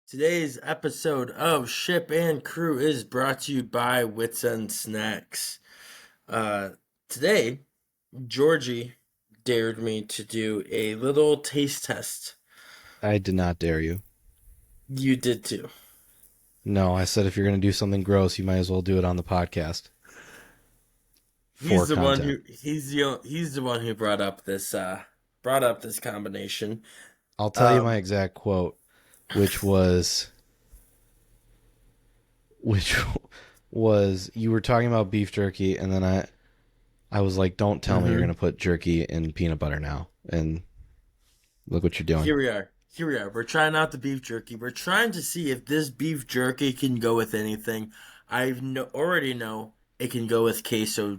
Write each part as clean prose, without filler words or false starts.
Today's episode of Ship and Crew is brought to you by Wits and Snacks. Uh, Today, Georgie dared me to do a little taste test. I did not dare you. You did too. No, I said if you're going to do something gross, you might as well do it on the podcast for content. He's the one who brought up this combination. I'll tell you my Um, exact quote, which was which was you were talking about beef jerky, and then I was like, "Don't tell me you're going mhm. to put jerky in peanut butter now." And look what you're doing. Here we are. Here we are. We're trying out the beef jerky. We're trying to see if this beef jerky can go with anything. Already know it can go with queso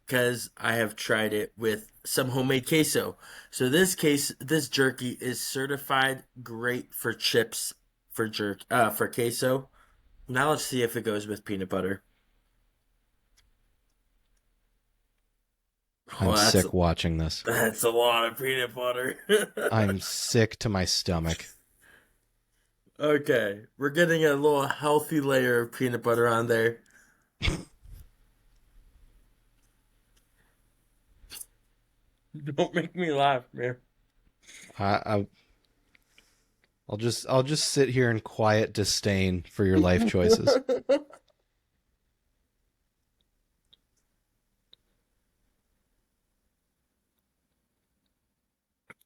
because I have tried it with some homemade queso. So this jerky is certified great for chips for queso. Now let's see if it goes with peanut butter. Oh, I'm sick watching this. that's a lot of peanut butter. I'm sick to my stomach. Okay, we're getting a little healthy layer of peanut butter on there. Don't make me laugh, man. I I'll just sit here in quiet disdain for your life choices.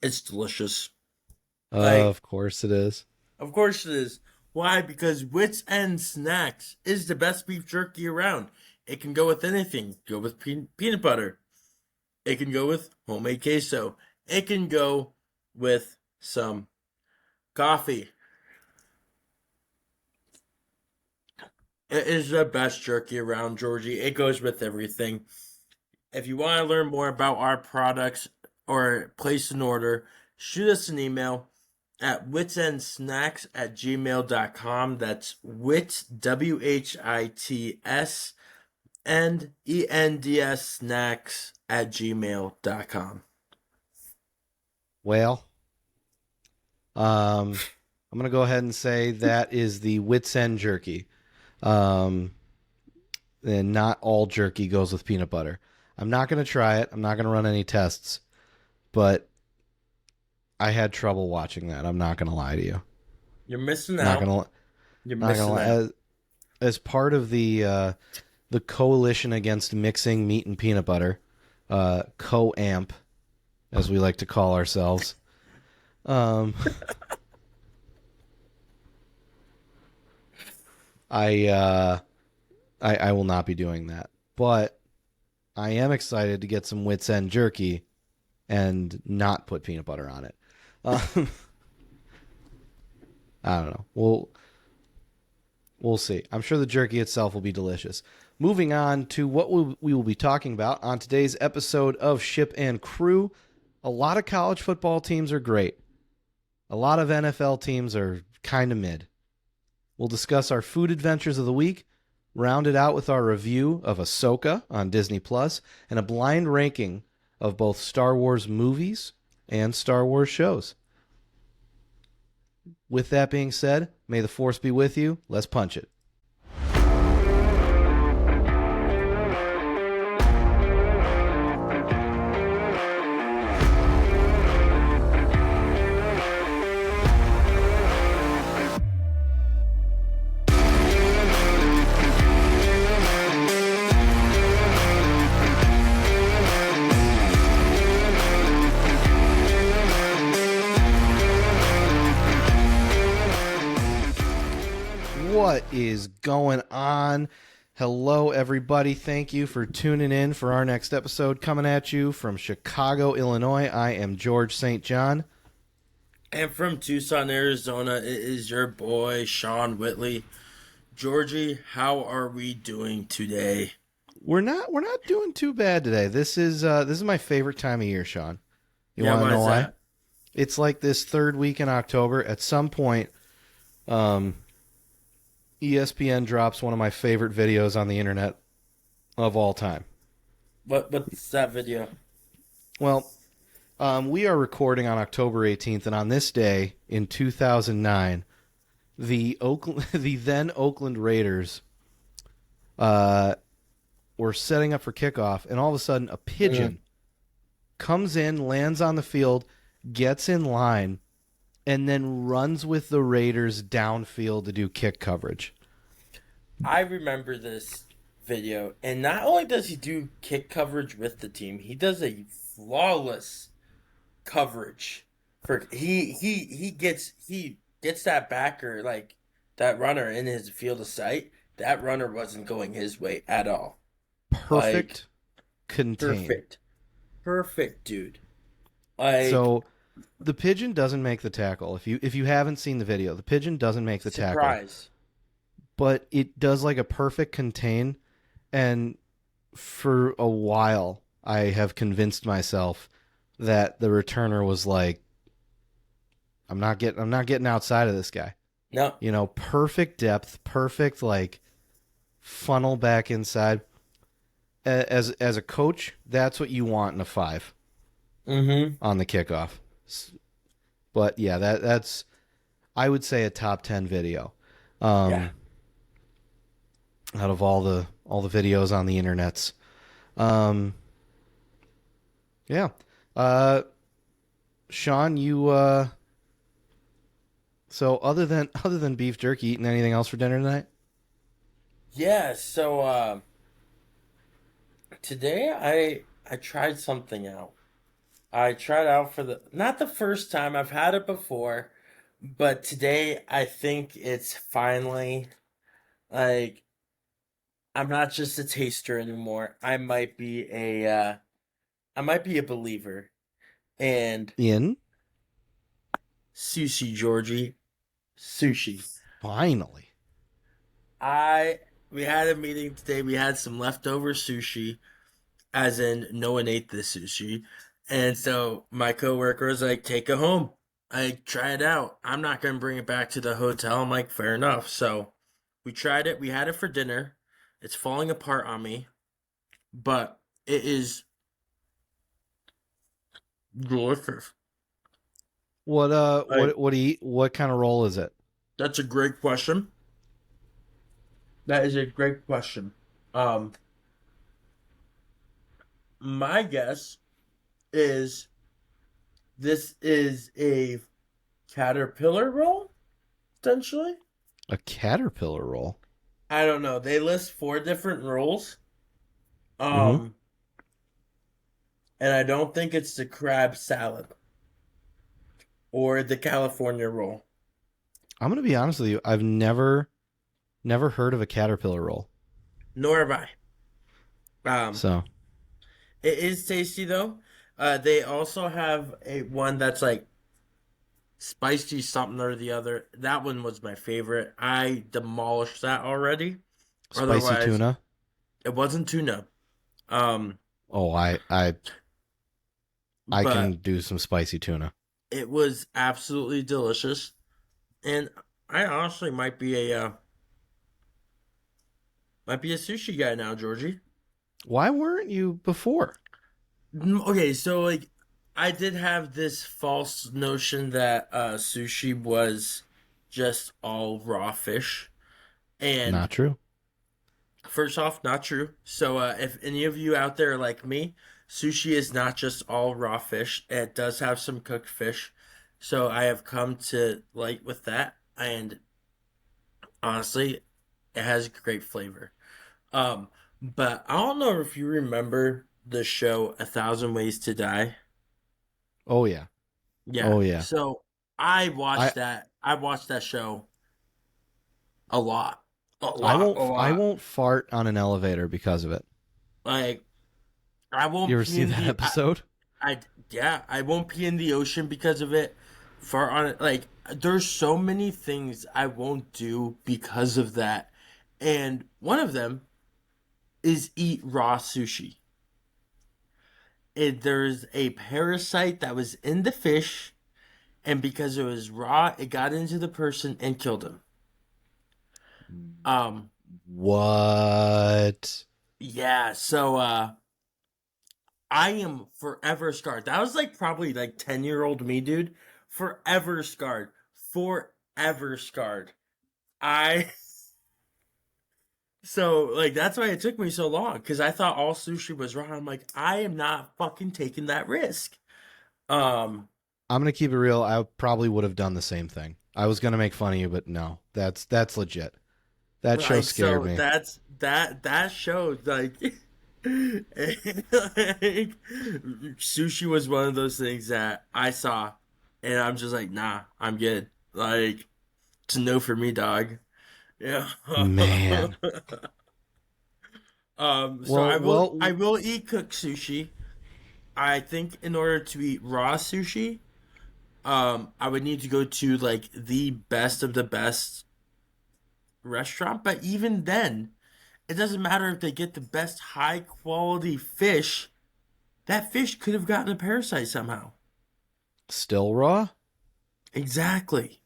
It's delicious. Like, Of course it is. of course it is. Why? Because Wits End Snacks is the best beef jerky around. It can go with anything. Go with peanut butter. It can go with homemade queso. It can go with some coffee. It is the best jerky around, Georgie. It goes with everything. If you want to learn more about our products or place an order, shoot us an email at witsendsnacks@gmail.com. That's wits, WHITS, and ENDS snacks at gmail.com. Well, Um, I'm gonna go ahead and say that is the Wits End jerky. Um, and not all jerky goes with peanut butter. I'm not gonna try it. I'm not gonna run any tests, but I had trouble watching that. I'm not gonna lie to you. You're missing Not out. gonna You're not gonna missing lie. out. As part of the coalition against mixing meat and peanut butter, co-amp, as we like to call ourselves. Um, I I will not be doing that. But I am excited to get some Wits End jerky and not put peanut butter on it. Um, I don't know. We'll see. I'm sure the jerky itself will be delicious. Moving on to what we will be talking about on today's episode of Ship and Crew. A lot of college football teams are great. A lot of NFL teams are kind of mid. We'll discuss our food adventures of the week, round it out with our review of Ahsoka on Disney Plus, and a blind ranking of both Star Wars movies and Star Wars shows. With that being said, may the Force be with you. Let's punch it. What is going on? Hello, everybody. Thank you for tuning in for our next episode. Coming at you from Chicago, Illinois. I am George St. John. And from Tucson, Arizona, it is your boy, Sean Whitley. Georgie, how are we doing today? We're not doing too bad today. This is my favorite time of year, Sean. You Yeah, want to why know is why? that? It's like this third week in October. At some point, um, ESPN drops one of my favorite videos on the internet of all time. What's that video? Well, we are recording on October 18th, and on this day in 2009, the Oakland, the then Oakland Raiders, uh, were setting up for kickoff, and all of a sudden, a Mhm. pigeon comes in, lands on the field, gets in line, and then runs with the Raiders downfield to do kick coverage. I remember this video, and not only does he do kick coverage with the team, he does a flawless coverage for he gets that backer, like that runner in his field of sight. That runner wasn't going his way at all. Like Perfect contain. perfect, perfect, dude. Like So the pigeon doesn't make the tackle. If you haven't seen the video, the pigeon doesn't make the tackle, surprise. but it does like a perfect contain. And for a while, I have convinced myself that the returner was like, I'm not getting outside of this guy. No. Perfect depth, perfect like funnel back inside. As a coach, that's what you want in a five Mm-hmm. on the kickoff. But yeah, that's I would say a top 10 video. Yeah. Um, Out of all the videos on the internets. Um, yeah. Uh, Sean, you so other than beef jerky, eating anything else for dinner tonight? Yeah. So today I tried something out. I tried out for the not the first time. I've had it before, but today I think it's finally like I'm not just a taster anymore. I might be a believer. And In sushi, Georgie, sushi. finally. I we had a meeting today. We had some leftover sushi, as in no one ate the sushi. And so my coworker was like, take it home. I try it out. I'm not gonna bring it back to the hotel. I'm like, fair enough. So we tried it. We had it for dinner. It's falling apart on me, but it is delicious. Like What do you eat? What kind of roll is it? that's a great question. That is a great question. Um, my guess is this is a caterpillar roll, potentially. A caterpillar roll. I don't know. They list four different rolls. Mm-hmm. Um, and I don't think it's the crab salad or the California roll. I'm gonna be honest with you. I've never heard of a caterpillar roll. Nor have I. Um, So it is tasty though. They also have a one that's like spicy something or the other. That one was my favorite. I demolished that already. spicy Otherwise, tuna. it wasn't tuna. Um, Oh, I can but do some spicy tuna. it was absolutely delicious. And I honestly might be a sushi guy now, Georgie. Why weren't you before? Okay, so like I did have this false notion that sushi was just all raw fish. And Not true. first off, not true. So if any of you out there are like me, sushi is not just all raw fish. It does have some cooked fish. So I have come to like with that, and honestly, it has great flavor. Um, but I don't know if you remember the show A Thousand Ways to Die. Oh yeah. Yeah. Oh yeah. So I I watched that show a lot. A I lot, a won't I lot. won't fart on an elevator because of it. Like I won't You ever pee see in that the episode? I yeah, I won't pee in the ocean because of it. For on it like there's so many things I won't do because of that. And one of them is eat raw sushi. There's a parasite that was in the fish, and because it was raw, it got into the person and killed him. Um, What? yeah, so I am forever scarred. That was like probably like 10-year-old me, dude. Forever scarred. Forever scarred. I so like that's why it took me so long because I thought all sushi was raw. I'm like, I am not fucking taking that risk. Um, I'm gonna keep it real. I probably would have done the same thing. I was gonna make fun of you, but no, that's legit. That show like scared so me. that showed like, like sushi was one of those things that I saw, and I'm just like, nah, I'm good. Like it's a no for me, dog. Yeah. Man. So Well, I well, will eat cooked sushi. I think in order to eat raw sushi, I would need to go to like the best of the best restaurant. But even then, it doesn't matter if they get the best high quality fish. That fish could have gotten a parasite somehow. still raw. Exactly.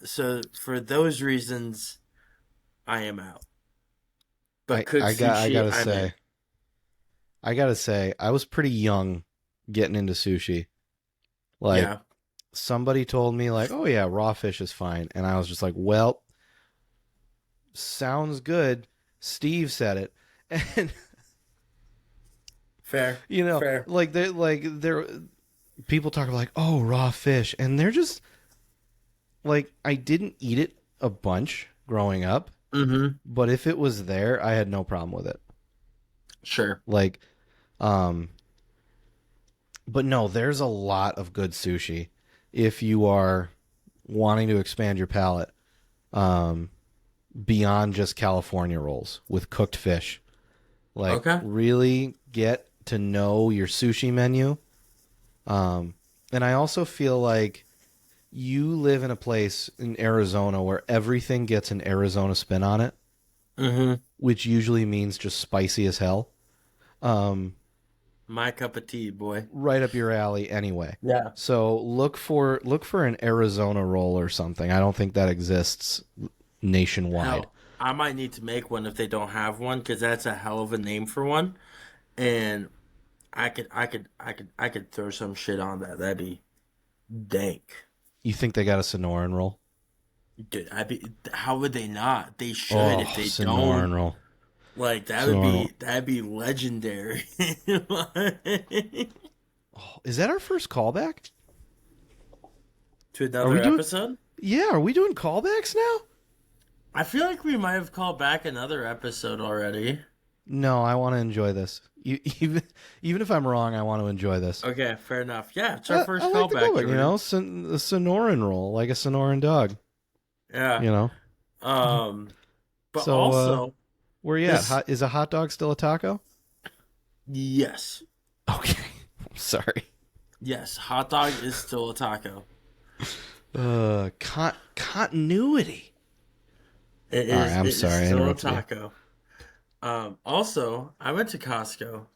So for those reasons, I am out. But cooked I sushi, gotta I'm in. say, I was pretty young getting into sushi. Like Yeah. somebody told me, like, oh yeah, raw fish is fine, and I was just like, well, sounds good. Steve said it, and Fair. Fair. they're people talk about like, oh, raw fish, and they're just like, I didn't eat it a bunch growing up, Mm-hmm. but if it was there, I had no problem with it. Sure. Like, um, but no, there's a lot of good sushi if you are wanting to expand your palate, um, beyond just California rolls with cooked fish. Like, Okay. really get to know your sushi menu. Um, and I also feel like you live in a place in Arizona where everything gets an Arizona spin on it, Mm-hmm. which usually means just spicy as hell. Um, My cup of tea, boy. right up your alley anyway. Yeah. So look for an Arizona roll or something. I don't think that exists nationwide. Hell, I might need to make one if they don't have one, because that's a hell of a name for one. And I could throw some shit on that. That'd be dank. You think they got a Sonoran roll? Dude, how would they not? They should if Oh, they don't. Sonoran roll. Like Sonoran roll. that'd be legendary. Oh, is that our first callback? To Are we another doing? episode? Yeah, are we doing callbacks now? I feel like we might have called back another episode already. No, I want to enjoy this. Even if I'm wrong, I want to enjoy this. Okay, fair enough. Yeah, it's our I first like the callback, callback, Jordan. the Sonoran roll, like a Sonoran dog, Yeah. you know. Um, but So, also where you at? this, Is a hot dog still a taco? yes, Okay, sorry. yes, hot dog is still a taco. Continuity. All right, I'm It is sorry, I still a interrupted you. taco. Also, I went to Costco.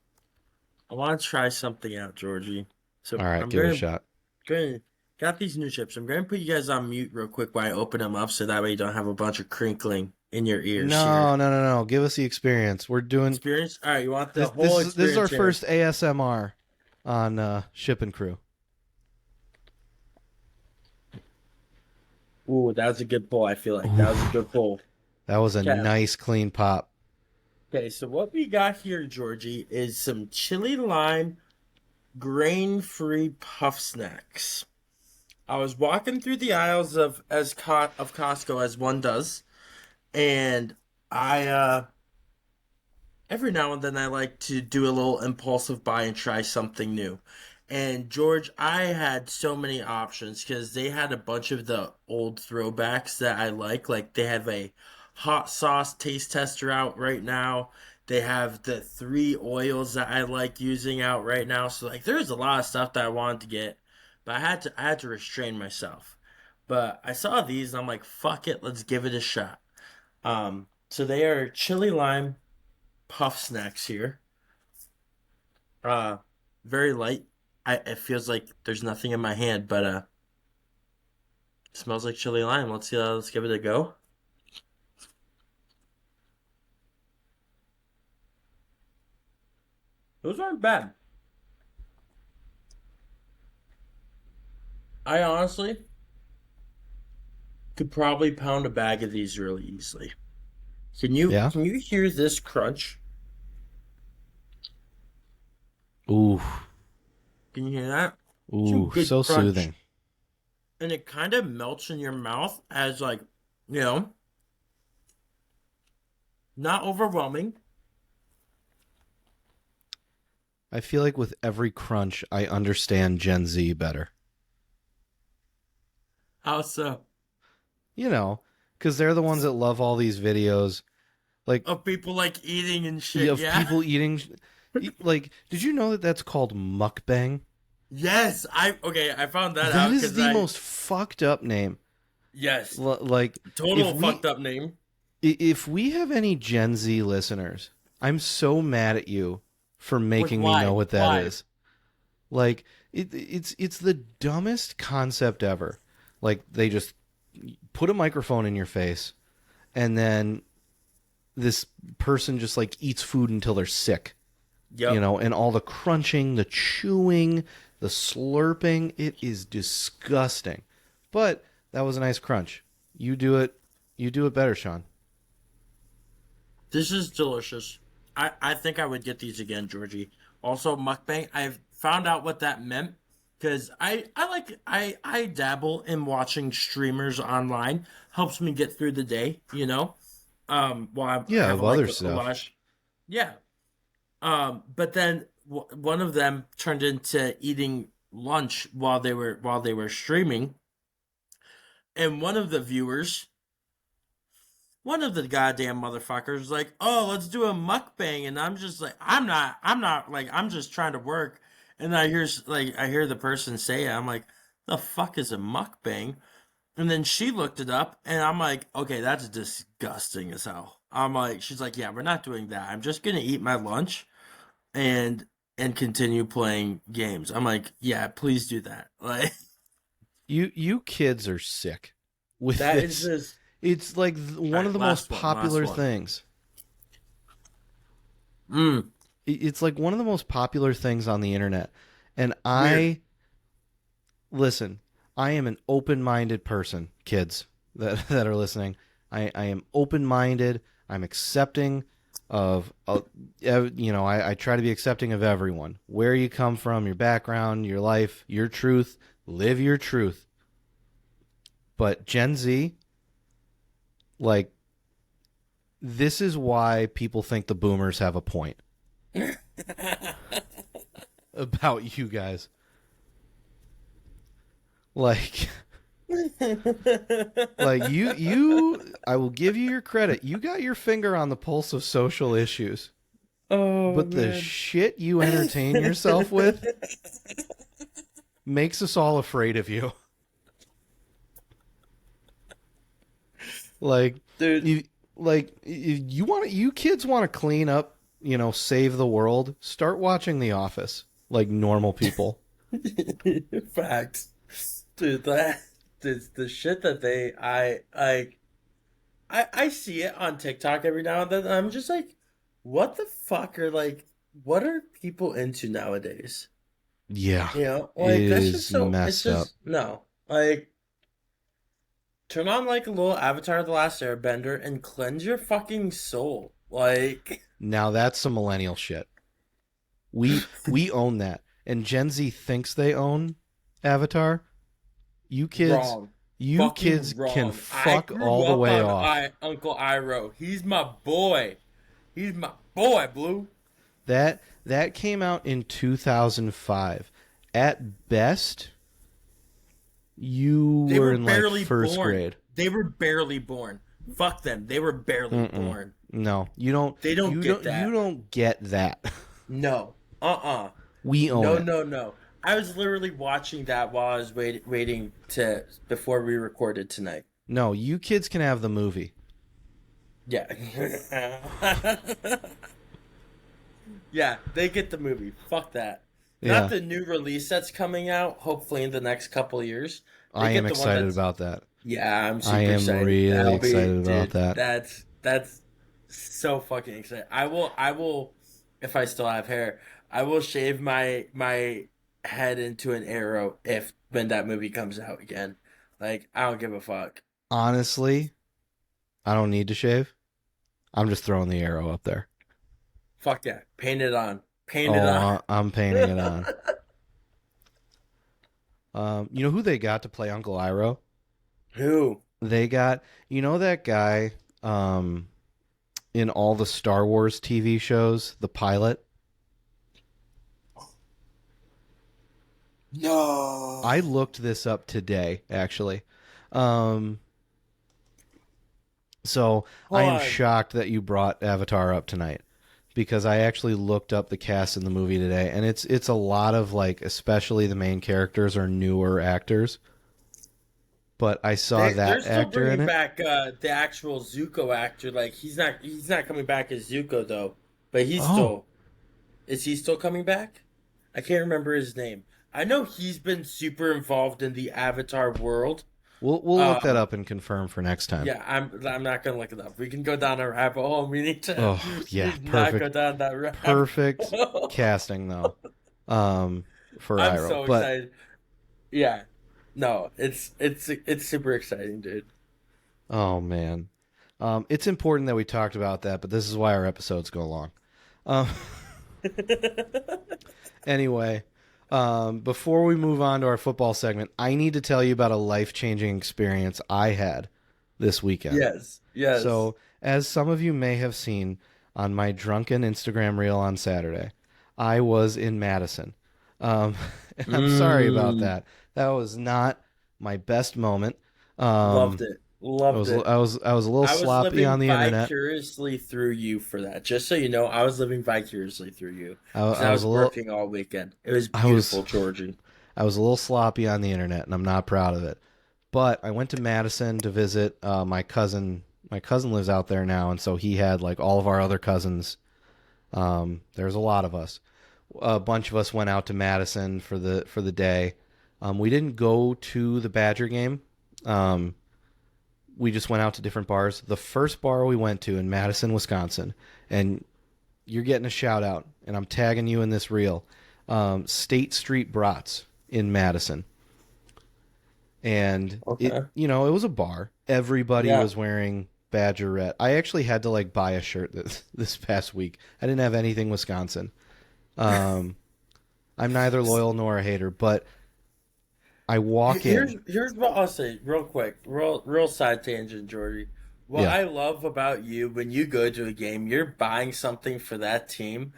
I want to try something out, Georgie. So All right, I'm give it a going shot. to got these new chips. I'm going to put you guys on mute real quick while I open them up, so that way you don't have a bunch of crinkling in your ears here. No, no, no, no. Give us the experience. We're doing Experience? All right, you want the this. whole This is our experience here? first ASMR on Ship and Crew. Ooh, that was a good pull. I feel like that was a Oof, good pull. that was a Okay. nice clean pop. Okay, so what we got here, Georgie, is some chili lime grain-free puff snacks. I was walking through the aisles of Costco as one does, and I every now and then I like to do a little impulsive buy and try something new. And George, I had so many options because they had a bunch of the old throwbacks that I like. Like they have a hot sauce taste tester out right now. They have the three oils that I like using out right now. So like there's a lot of stuff that I wanted to get, but I had to restrain myself. But I saw these and I'm like, fuck it, let's give it a shot. So they are chili lime puff snacks here. Uh, very light. It feels like there's nothing in my hand, but it smells like chili lime. Let's see. Let's give it a go. Those aren't bad. I honestly could probably pound a bag of these really easily. Can you Yeah. can you hear this crunch? Ooh, Can you hear that? Some ooh, good so crunch. soothing. And it kind of melts in your mouth as like, you know, not overwhelming. I feel like with every crunch, I understand Gen Z better. How so? You know, because they're the ones that love all these videos, like Of people like eating and shit, of yeah? people eating. Like, did you know that that's called mukbang? Yes, I found that That out is because the most fucked up name. yes, Like, if total we fucked up name. if we have any Gen Z listeners, I'm so mad at you for Like, making me know why? what that Why? is. Like, it's the dumbest concept ever. Like, they just put a microphone in your face, and then this person just like eats food until they're sick, Yep. and all the crunching, the chewing, the slurping, it is disgusting. But that was a nice crunch. You do it better, Sean. This is delicious. I think I would get these again, Georgie. Also, mukbang. I've found out what that meant because I dabble in watching streamers online. Helps me get through the day, you know. While I Yeah, have of like other a stuff. lot. Yeah. But then one of them turned into eating lunch while they were streaming, and one of the goddamn motherfuckers was like, "Oh, let's do a mukbang," and I'm just like, I'm not like, I'm just trying to work, and I hear the person say it, I'm like, "The fuck is a mukbang?" And then she looked it up, and I'm like, "Okay, that's disgusting as hell." I'm like, she's like, "Yeah, we're not doing that. I'm just gonna eat my lunch and continue playing games." I'm like, "Yeah, please do that." Like You kids are sick with that is this. this. It's like All one of right, the most last popular one. things. Mm, It's like one of the most popular things on the internet. And weird. I listen, I am an open-minded person, kids that are listening. I am open-minded. I'm accepting I try to be accepting of everyone. Where you come from, your background, your life, your truth. Live your truth. But Gen Z, like, this is why people think the boomers have a point about you guys. Like, I will give you your credit. You got your finger on the pulse of social issues. Oh But the man. shit you entertain yourself with makes us all afraid of you. Like, Dude, you you kids want to clean up, save the world, start watching The Office like normal people. facts. Dude, that the shit that I see it on TikTok every now and then. And I'm just like, what the fuck are like what are people into nowadays? Yeah, You know? it Like that's just is so it's messed up. just no. Like turn on like a little Avatar of the Last Airbender and cleanse your fucking soul. Like Now that's some millennial shit. We own that. And Gen Z thinks they own Avatar. You kids, wrong. you Fucking kids can wrong. I fuck grew all the up way on off. Uncle Iroh. He's my boy. He's my boy, Blue. That came out in 2005. At best, you They were were in like barely first born. grade. They were barely born. Fuck them. They were barely Mm-mm. born. No, you don't. They don't get You that. don't get that. No. Uh-uh. We own No, it. no, no. I was literally watching that while I was waiting to before we recorded tonight. No, you kids can have the movie. Yeah. Yeah, they get the movie. Fuck that. Not Yeah, the new release that's coming out, hopefully in the next couple of years. They I am get the one excited that's about that. yeah, I'm I super am excited. really That'll be excited about dude, that. that's so fucking excited. I will if I still have hair, I will shave my head into an arrow if when that movie comes out again. Like I don't give a fuck. Honestly, I don't need to shave. I'm just throwing the arrow up there. Fuck yeah. Paint it on. Paint it Oh, on. I'm painting it on. You know who they got to play Uncle Iroh? Who? They got, you know that guy in all the Star Wars TV shows, the pilot? I No. looked this up today, actually. Um, so I Hold am on. shocked that you brought Avatar up tonight because I actually looked up the cast in the movie today, and it's a lot of like, especially the main characters are newer actors. But I saw They're that still actor in bringing it. back the actual Zuko actor. Like he's not coming back as Zuko though. But he's Oh, still is he still coming back? I can't remember his name. I know he's been super involved in the Avatar world. we'll look that Um, up and confirm for next time. yeah, I'm not gonna look it up. We can go down a rabbit hole. Oh We yeah, need to not go perfect, down that rabbit perfect hole. casting though, for I'm Iroh. so But excited. Yeah, no, it's super exciting, dude. oh man, it's important that we talked about that. But this is why our episodes go long. Um, anyway, before we move on to our football segment, I need to tell you about a life changing experience I had this weekend. Yes, yes. So, as some of you may have seen on my drunken Instagram reel on Saturday, I was in Madison. Um, and I'm sorry about Mm, that. That was not my best moment. loved Um, it. Loved it. I was a little I was sloppy on living the internet. vicariously through you for that. Just so you know, I was living vicariously through you because I I was a was little working all weekend. It was I was beautiful, Georgie. I was a little sloppy on the internet, and I'm not proud of it. But I went to Madison to visit my cousin. My cousin lives out there now, and so he had like all of our other cousins. There's a lot of us. A bunch of us went out to Madison for the day. We didn't go to the Badger game. Um, we just went out to different bars. The first bar we went to in Madison, Wisconsin, and you're getting a shout out, and I'm tagging you in this reel. State Street Brats in Madison, and Okay. it was a bar. Everybody Yeah. was wearing Badger red. I actually had to like buy a shirt this past week. I didn't have anything Wisconsin. Um, I'm neither loyal nor a hater, but I walk in. Here's what I'll say real quick, real side tangent, Georgie. What Yeah, I love about you when you go to a game, you're buying something for that team.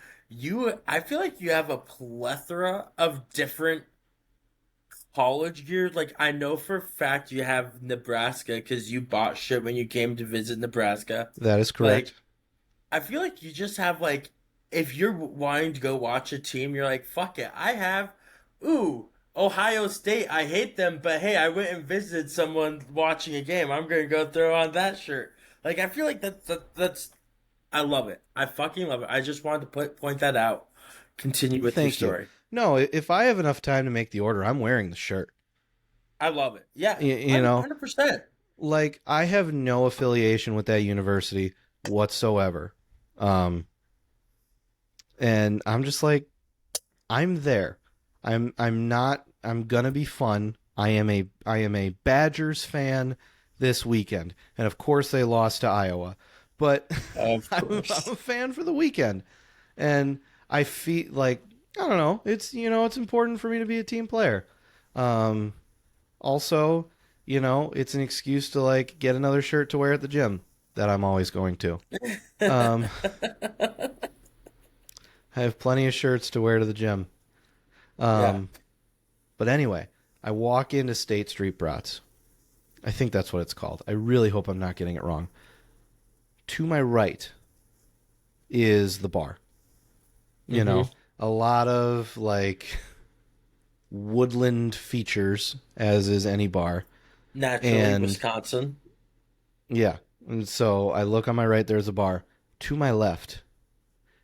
I feel like you have a plethora of different college gear. Like I know for a fact you have Nebraska because you bought shit when you came to visit Nebraska. that is Like correct. I feel like you just have like if you're wanting to go watch a team, you're like, fuck it. I have ooh, Ohio State, I hate them, but hey, I went and visited someone watching a game. I'm gonna go throw on that shirt. Like I feel like that's I love it. I fucking love it. I just wanted to point that out. Continue with your Thank you. story. No, if I have enough time to make the order, I'm wearing the shirt. I love it. Yeah, You know, 100%. like I have no affiliation with that university whatsoever. Um, and I'm just like I'm there. I'm not I'm gonna be fun. I am a Badgers fan this weekend. And of course they lost to Iowa. But Of I'm a course. fan for the weekend. And I feel like I don't know, it's important for me to be a team player. Um Also, it's an excuse to like get another shirt to wear at the gym that I'm always going to. Um I have plenty of shirts to wear to the gym. Yeah. Um, but anyway, I walk into State Street Brats. I think that's what it's called. I really hope I'm not getting it wrong. To my right is the bar. You Hmm. know, a lot of like woodland features, as is any bar. Naturally, And Wisconsin. yeah, and so I look on my right, there's a bar. To my left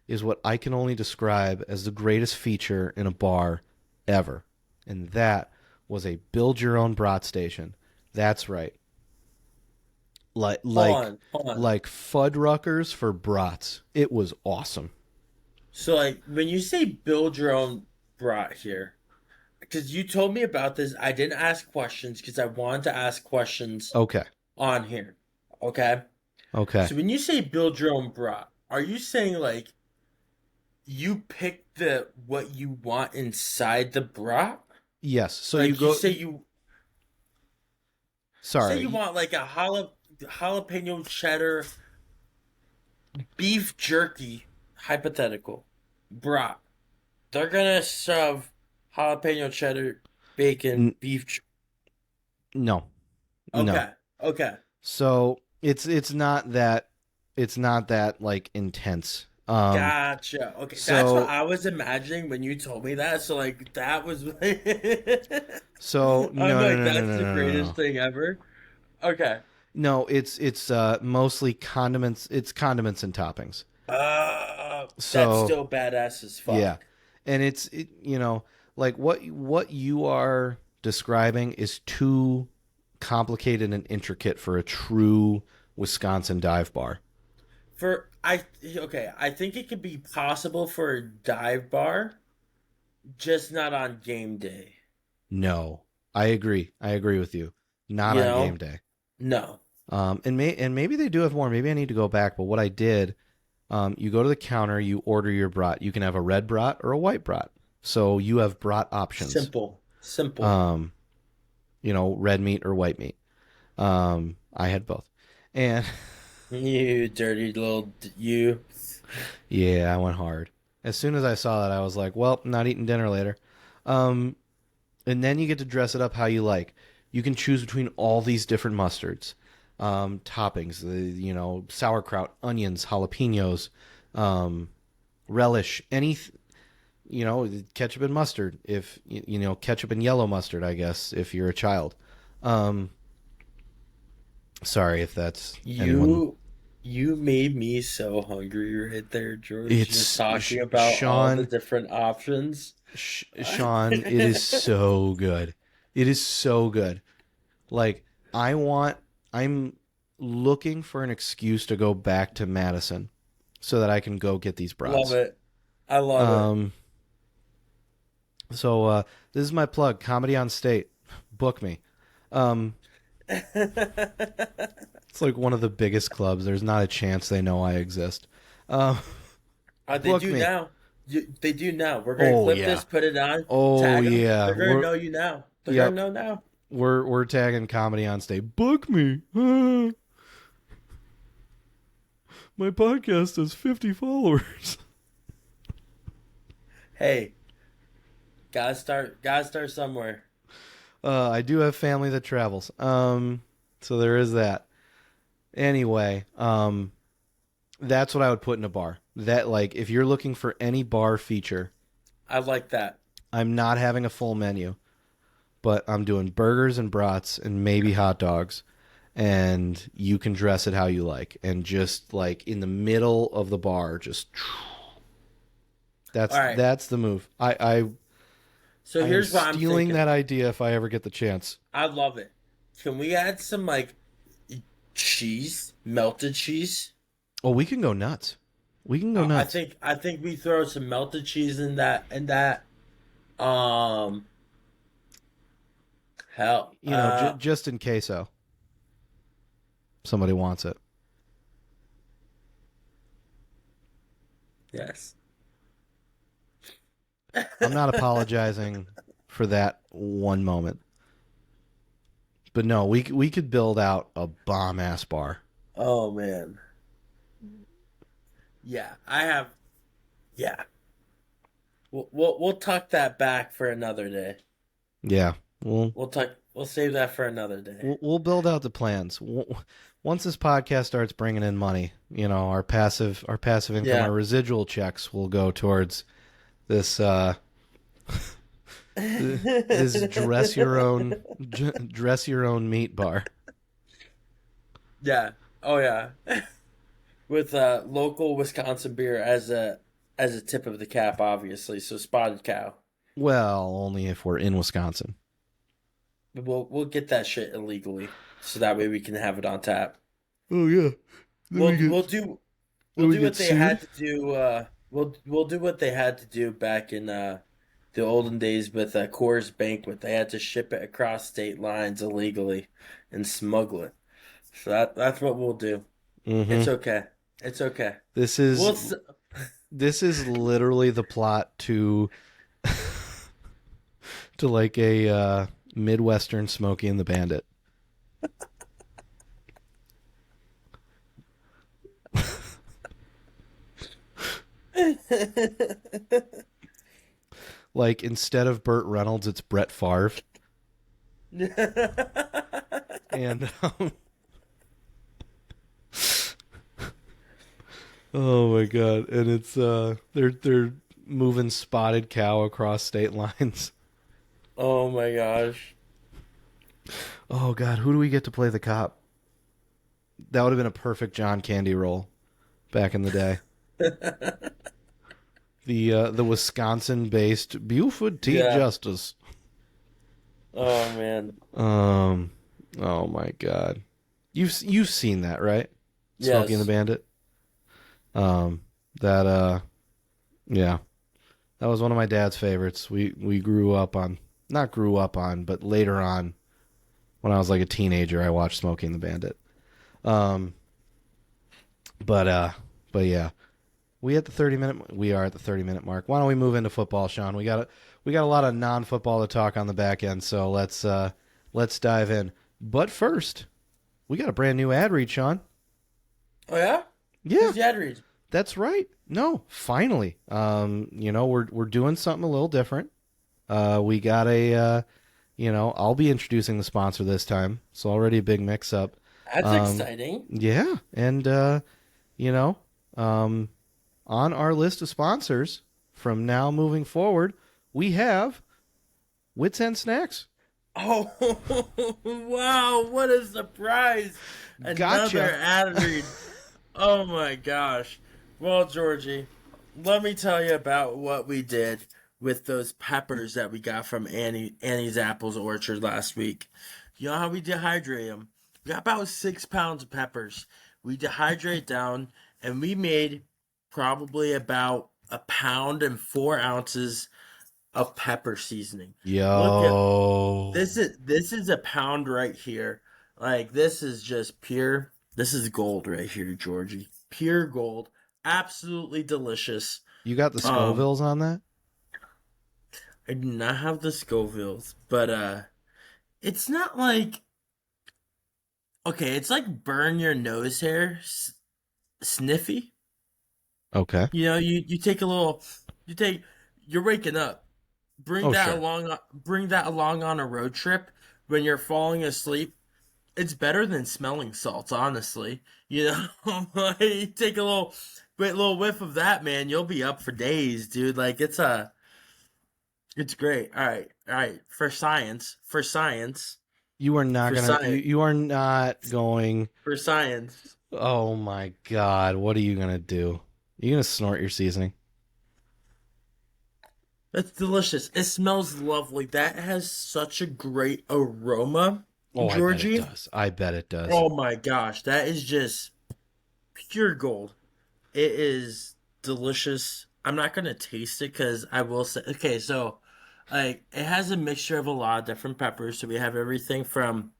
is what I can only describe as the greatest feature in a bar ever. And that was a build your own brat station. That's right. Like Hold like on, hold on. like Fuddruckers for brats. It was awesome. So, like, when you say build your own brat here, because you told me about this, I didn't ask questions because I wanted to ask questions Okay. on here. Okay? Okay. So when you say build your own brat, are you saying like you pick the what you want inside the brat? Yes. So you Like you go. say you say you Sorry. want like a jalapeno cheddar beef jerky, hypothetical, brat. They're gonna shove jalapeno cheddar bacon N- beef. no. No. Okay, okay, So it's not that like intense. gotcha. Okay, that's what So I was imagining when you told me that. So like that was, so I'm no no like, no no that's no the no no greatest no. thing ever. Okay. No, it's mostly condiments. It's condiments and toppings. That's So still badass as yeah, fuck. and like what you are describing is too complicated and intricate for a true Wisconsin dive bar. I think it could be possible for a dive bar, just not on game day. No, I agree. I agree with you. Not You on game know? day. No. And maybe they do have more. Maybe I need to go back. But what I did, you go to the counter, you order your brat. You can have a red brat or a white brat. So you have brat options. Simple. Simple. Um, red meat or white meat. I had both, and You dirty little you. yeah, I went hard. As soon as I saw that, I was like, "Well, not eating dinner later." Um, and then you get to dress it up how you like. You can choose between all these different mustards, toppings, sauerkraut, onions, jalapenos, um, relish, ketchup and mustard. If ketchup and yellow mustard, I guess if you're a child. Um, sorry if that's anyone. You you made me so hungry right there, George. Just It's talking about all the Sean. different options. Sean, it is so good. It is so good. Like I want I'm looking for an excuse to go back to Madison so that I can go get these Love brats. it. I love it. Um this is my plug, Comedy on State. Book me. Um it's like one of the biggest clubs. There's not a chance they know I exist. Um They book do me. now. They do now. We're gonna Oh clip yeah. this, put it on, Oh tag them. yeah. They're gonna know you now. They're gonna Yep. know now. We're tagging Comedy on State. Book me. My podcast has 50 followers. Hey, gotta start somewhere. I do have family that travels. So there is that. Anyway, that's what I would put in a bar. That like if you're looking for any bar feature, I like that. I'm not having a full menu, but I'm doing burgers and brats and maybe hot dogs, and you can dress it how you like, and just like in the middle of the bar, just All right. that's the move. So I am here's what I'm stealing thinking. that idea if I ever get the chance. I love it. Can we add some like cheese, melted cheese? Oh, we can go nuts. We can go I nuts. think we throw some melted cheese in that. Um, hell, Just in case somebody wants it. yes. I'm not apologizing for that one moment. But no, we could build out a bomb ass bar. Oh man. Yeah, I have. Yeah, we'll tuck that back for another day. Yeah, we'll We'll save that for another day. we'll build out the plans. Once this podcast starts bringing in money, our passive income, our Yeah. residual checks will go towards this this dress your own meat bar. Yeah. Oh yeah. With local Wisconsin beer as a tip of the cap, obviously. So spotted cow. Well, only if we're in Wisconsin. We'll get that shit illegally, so that way we can have it on tap. Oh yeah. Then we We'll get we'll do then we'll we do get what they sued. had to do. We'll do what they had to do back in the olden days with Coors Banquet. They had to ship it across state lines illegally and smuggle it. So that's what we'll do. It's Mm-hmm. okay. It's okay. This is We'll s this is literally the plot to like a Midwestern Smokey and the Bandit. Like instead of Burt Reynolds, it's Brett Favre. And oh my god, and it's they're moving Spotted Cow across state lines. Oh my gosh. Oh god, who do we get to play the cop? That would have been a perfect John Candy role back in the day. The Wisconsin-based Buford T. Yeah. Justice. Oh man. Um. Oh my God. You've seen that, right? Smokey and the Yes. Bandit. Um. That yeah. That was one of my dad's favorites. We grew up on, not grew up on, but later on when I was like a teenager, I watched Smokey and the Bandit. Um. But but yeah. We are at the 30-minute mark. Why don't we move into football, Sean? We got a lot of non-football to talk on the back end, so let's dive in. But first, we got a brand new ad read, Sean. Oh yeah? Yeah, Who's the ad read? that's right. No, finally. We're doing something a little different. We got I'll be introducing the sponsor this time. So already a big mix up. That's Um, exciting. yeah, and you know, um on our list of sponsors from now moving forward, we have Wits End Snacks. Oh wow, what a surprise. Another Gotcha. ad read. Oh my gosh. Well, Georgie, let me tell you about what we did with those peppers that we got from Annie's Apples Orchard last week. You know how we dehydrate them? We got about 6 pounds of peppers. We dehydrate down, and we made probably about a pound and 4 ounces of pepper seasoning. Look at Yo. this is a pound right here. Like this is just pure. This is gold right here, Georgie. Pure gold. Absolutely delicious. You got the Um, Scovilles on that? I do not have the Scovilles, but it's not like okay. It's like burn your nose hair, sniffy. Okay. You take a little. You take. You're waking up. Bring Oh, that sure. along. Bring that along on a road trip when you're falling asleep. It's better than smelling salts, honestly. You take a little whiff of that, man. You'll be up for days, dude. Like it's great. All right. You are not For gonna science, you are not going. for science. Oh my God, what are you gonna do? You gonna snort your seasoning? That's delicious. It smells lovely. That has such a great aroma, Oh, I bet it Georgie. does. I bet it does. Oh my gosh, that is just pure gold. It is delicious. I'm not gonna taste it because I will say okay, so like it has a mixture of a lot of different peppers. So we have everything from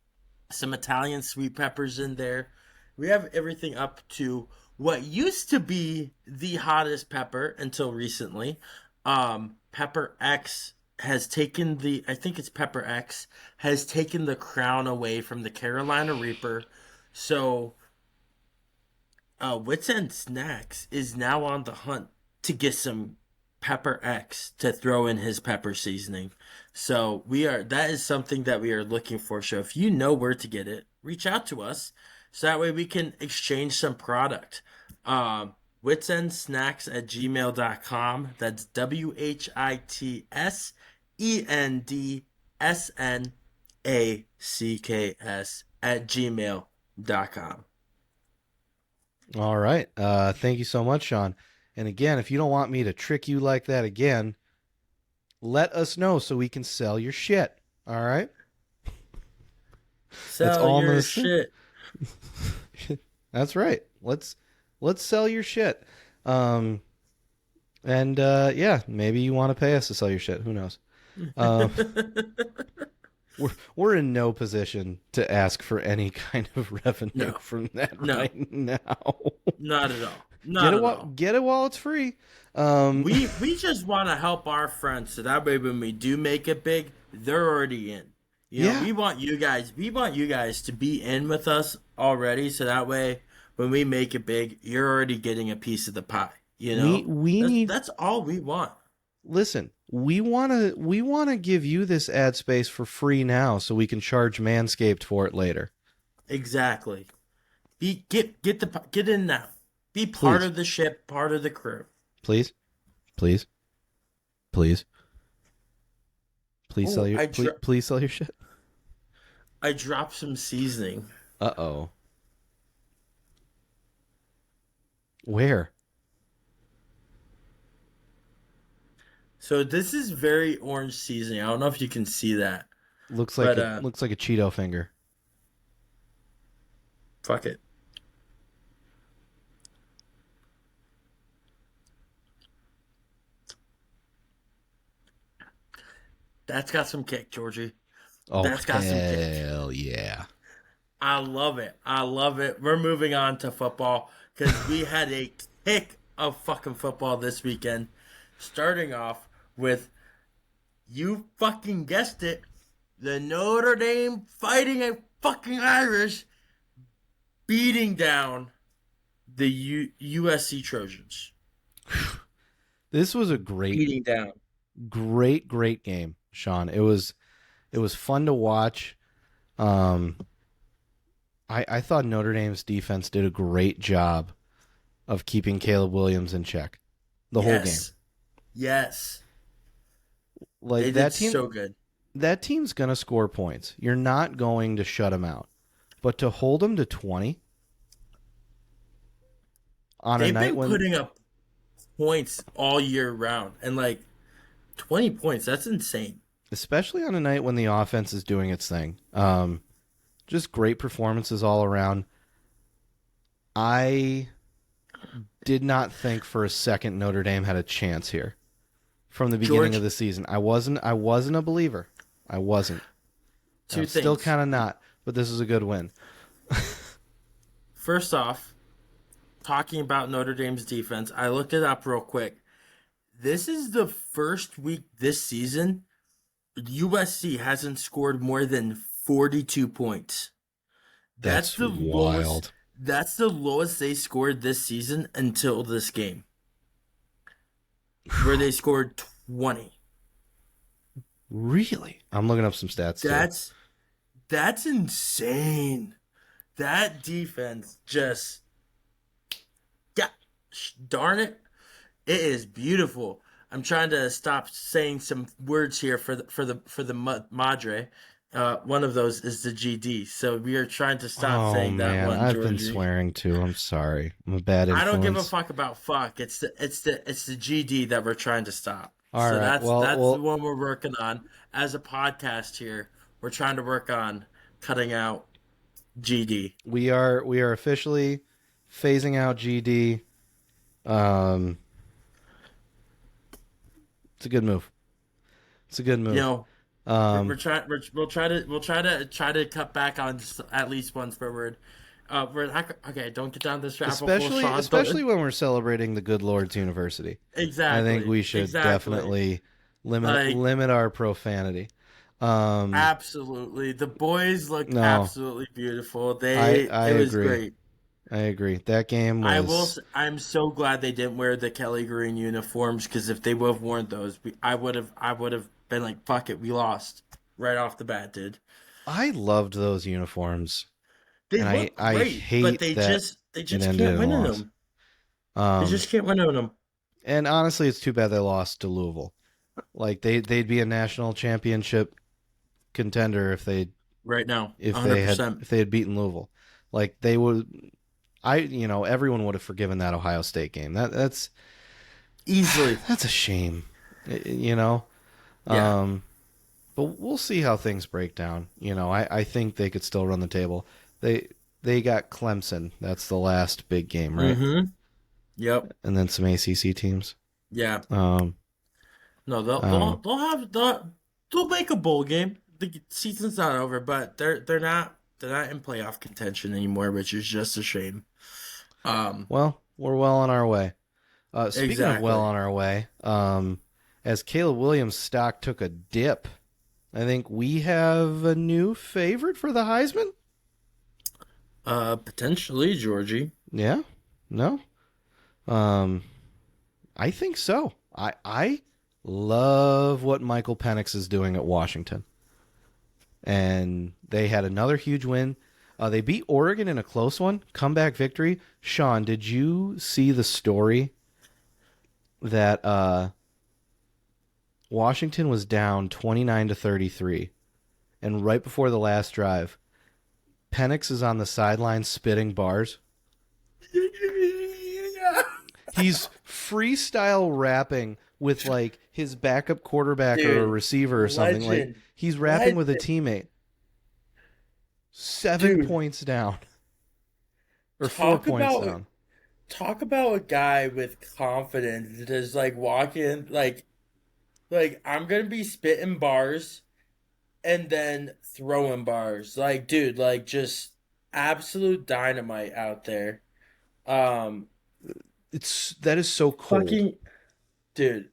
some Italian sweet peppers in there. We have everything up to what used to be the hottest pepper until recently. Pepper X has taken the I think it's Pepper X has taken the crown away from the Carolina Reaper. So Wits End Snacks is now on the hunt to get some Pepper X to throw in his pepper seasoning. So that is something that we are looking for. So if you know where to get it, reach out to us. So that way we can exchange some product. Witsendsnacks@gmail.com. That's WHITSENDSNACKS@gmail.com. All right. Thank you so much, Sean. And again, if you don't want me to trick you like that again, let us know so we can sell your shit. All right. That's Sell all I'm your gonna say. shit. That's right. Let's sell your shit. Um, yeah, maybe you want to pay us to sell your shit. Who knows? Um, we're in no position to ask for any kind of revenue No, from that no, right now. not at all. Get Not it at while all. it's free. Um, We just want to help our friends so that way when we do make it big, they're already in. yeah, We want you guys to be in with us already so that way when we make it big, you're already getting a piece of the pie, you we know? we That's need that's all we want. listen. We want to give you this ad space for free now, so we can charge Manscaped for it later. Exactly. Get in now. Be part Please, of the ship, part of the crew. please, please, please, please sell Oh, your please sell your shit. I dropped some seasoning. Uh-oh. Where? So this is very orange seasoning. I don't know if you can see that. But Looks like a Cheeto finger. fuck it. That's got some kick, Georgie. Oh, That's got some kick. hell yeah. I love it. I love it. We're moving on to football because we had a kick of fucking football this weekend. Starting off with, you fucking guessed it, the Notre Dame Fighting fucking Irish beating down the USC Trojans. This was a Beating down. great game, Sean. It was fun to watch. Um I thought Notre Dame's defense did a great job of keeping Caleb Williams in check the whole game. Yes. Yes. Like They did so good. that team's going to score points. You're not going to shut them out. But to hold them to 20 on a They've night been when putting up points all year round. And like 20 points, that's insane. especially on a night when the offense is doing its thing. Just great performances all around. I did not think for a second Notre Dame had a chance here from the beginning of George, the season. I wasn't a believer. I wasn't. two I'm still things. kind of not, but this is a good win. First off, talking about Notre Dame's defense, I looked it up real quick. This is the first week this season USC hasn't scored more than 42 points. That's That's the lowest wild. that's the lowest they scored this season until this game, where they scored 20. Really? I'm looking up some stats too. That's insane. That defense just, yeah, darn it. It is beautiful. I'm trying to stop saying some words here for the Madre. One of those is the GD. So we are trying to stop Oh saying that man, one, I've been Georgie. swearing too. I'm sorry. I'm a bad I don't give a influence. fuck about fuck. It's the GD that we're trying to stop. All So right. that's the Well, one we're working on as a podcast here. We're trying to work on cutting out GD. we are officially phasing out GD. Um, it's a good move. It's a good You move. know, we're Um, trying. We'll try to cut back on just at least once per word. We're not, okay. Don't get down this rabbit hole, especially Sean. especially when we're celebrating the Good Lord's University. I think Exactly, we should exactly. definitely limit Like limit our profanity. Um, absolutely, the boys looked no, absolutely beautiful. I It was agree. great. I agree. That game was I'm so glad they didn't wear the Kelly Green uniforms because if they would have worn those, I would have been like, fuck it, we lost right off the bat, dude. I loved those uniforms, They and I look I great, but hate that they it just ended can't in a win in loss. them. They Um, just can't win in them and honestly, it's too bad they lost to Louisville. Like they'd be a national championship contender right now. 100%. if they had beaten Louisville. Like they would everyone would have forgiven that Ohio State game. That's Easily. that's a shame. You know. Yeah. Um, but we'll see how things break down. I think they could still run the table. They got Clemson. That's the last big game, right? Mm-hmm. Yep. And then some ACC teams. Yeah. Um, No, they'll um, they'll they'll have they'll make a bowl game. the season's not over, but they're not in playoff contention anymore, which is just a shame. Um, Well, we're well on our way. Speaking of well exactly. on our way, as Caleb Williams' stock took a dip, I think we have a new favorite for the Heisman. Potentially Georgie. Yeah, no, um, I think so. I love what Michael Penix is doing at Washington, and they had another huge win. They beat Oregon in a close one, comeback victory. Sean, did you see the story that Washington was down 29-33, and right before the last drive, Penix is on the sideline spitting bars? He's freestyle rapping with like his backup quarterback or a Dude, receiver or something. Like legend. he's rapping with a Legend. teammate. 7 Dude, points down or four talk points about down. talk about a guy with confidence that is like walking like I'm gonna be spitting bars and then throwing bars. Like, dude, like just absolute dynamite out there. Um, It's that is so cold fucking dude,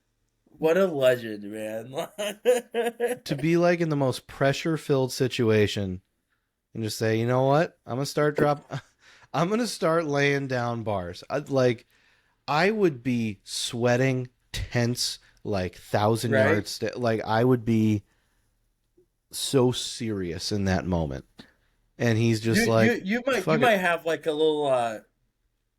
what a legend, man. to be like in the most pressure filled situation and just say, you know what, I'm gonna start laying down bars. I would be sweating tense like thousand Right? yards. Like I would be so serious in that moment, and he's just like, You "Fuck it." might have like a little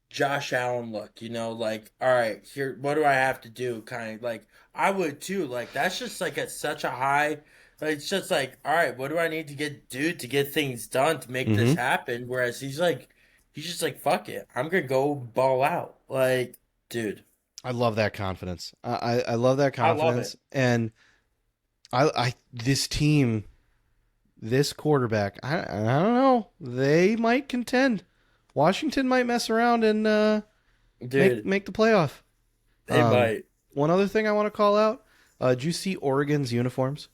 Josh Allen look, like, all right, here, what do I have to do? Kind of like, I would too. Like, that's just like at such a high, like, it's just like, all right, what do I need to do to get things done to make this Mm-hmm. happen? Whereas he's just like, fuck it, I'm gonna go ball out. Like, dude, I love that confidence. I love that I love it. confidence, and I this team, this quarterback. I don't know. They might contend. Washington might mess around and make Dude, make the playoff. they Um, might. One other thing I want to call out. Did you see Oregon's uniforms?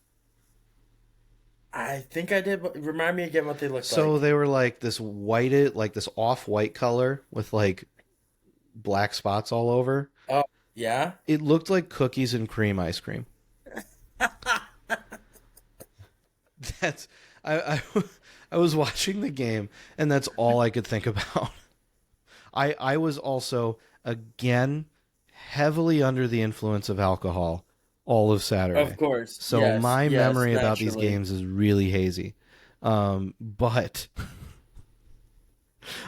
I think I did. But remind me again what they looked So like. they were like this white, like this off-white color with like black spots all over. Oh, yeah? It looked like cookies and cream ice cream. That's I I was watching the game and that's all I could think about. I was also again heavily under the influence of alcohol all of Of Saturday. course. So Yes, my yes, memory about these naturally. games is really hazy. But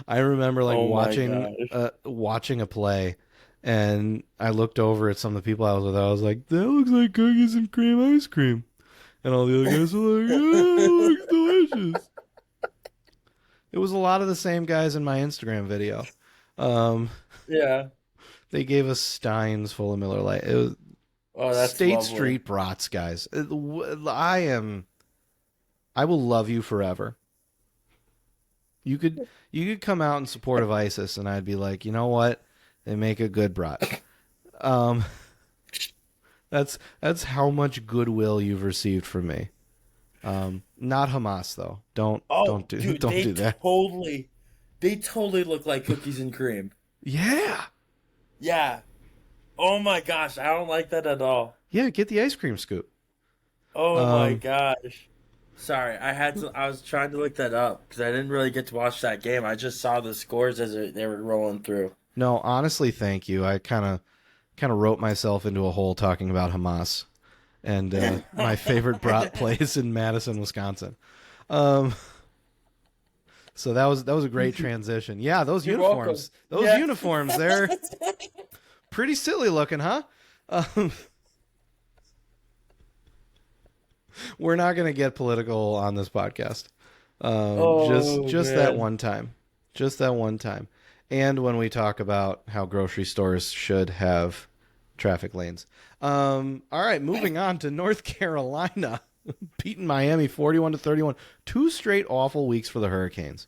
I remember like Oh my watching gosh. watching a play, and I looked over at some of the people I was with. I was like, "That looks like cookies and cream ice cream," and all the other guys were like, "Yeah, that looks delicious." It was a lot of the same guys in my Instagram video. Um, Yeah. they gave us steins full of Miller Lite. It was Oh, that's State lovely. Street brats, guys. I will love you forever. You could come out in support of ISIS, and I'd be like, you know what? They make a good brat. Um, that's how much goodwill you've received from me. Not Hamas though. Don't Oh, don't do dude, don't do that. they totally look like cookies and cream. Yeah, Yeah. Oh my gosh, I don't like that at all. yeah. Get the ice cream scoop. Oh my Um, gosh. Sorry, I was trying to look that up because I didn't really get to watch that game. I just saw the scores as they were rolling through. no, honestly, thank you. I kind of wrote myself into a hole talking about Hamas and my favorite brat place in Madison, Wisconsin. Um, so that was a great transition. Yeah, those You're welcome. uniforms, those Yeah. uniforms, they're pretty silly looking, huh? Um, we're not going to get political on this podcast. Just Oh just that man. one time, just that one time, and when we talk about how grocery stores should have traffic lanes. All right, moving on to North Carolina, beating Miami 41-31. Two straight awful weeks for the Hurricanes.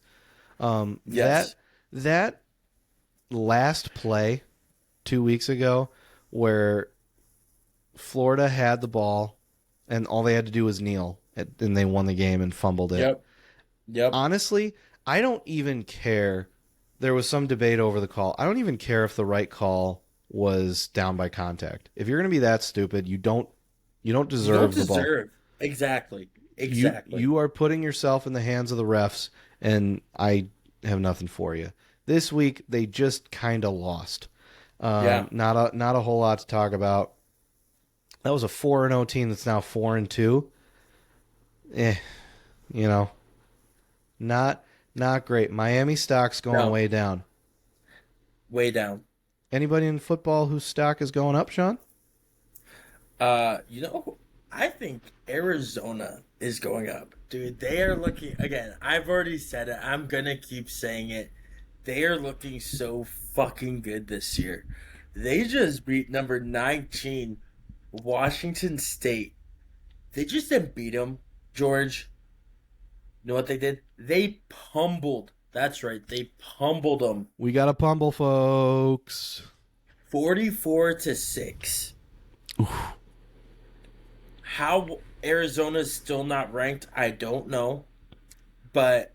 That Yes. that last play 2 weeks ago, where Florida had the ball and all they had to do was kneel, and they won the game and fumbled it. Yep. Yep. Honestly, I don't even care. There was some debate over the call. I don't even care if the right call was down by contact. If you're going to be that stupid, you don't You don't deserve the ball. deserve. Exactly. You Exactly. you are putting yourself in the hands of the refs, and I have nothing for you. This week they just kind of lost. Yeah. Not a whole lot to talk about. That was a 4-0 team that's now 4-2. Eh, you know, not not great. Miami stock's going No. way down. Way down. Anybody in football whose stock is going up, Sean? You know, I think Arizona is going up. Dude, they are looking again, I've already said it. I'm gonna keep saying it. They are looking so fucking good this year. They just beat number 19 Washington State. They just didn't beat them, George. You know what they did? They pummeled. That's right. They pummeled them We got a pumble, folks. 44-6. How Arizona's still not ranked, I don't know, but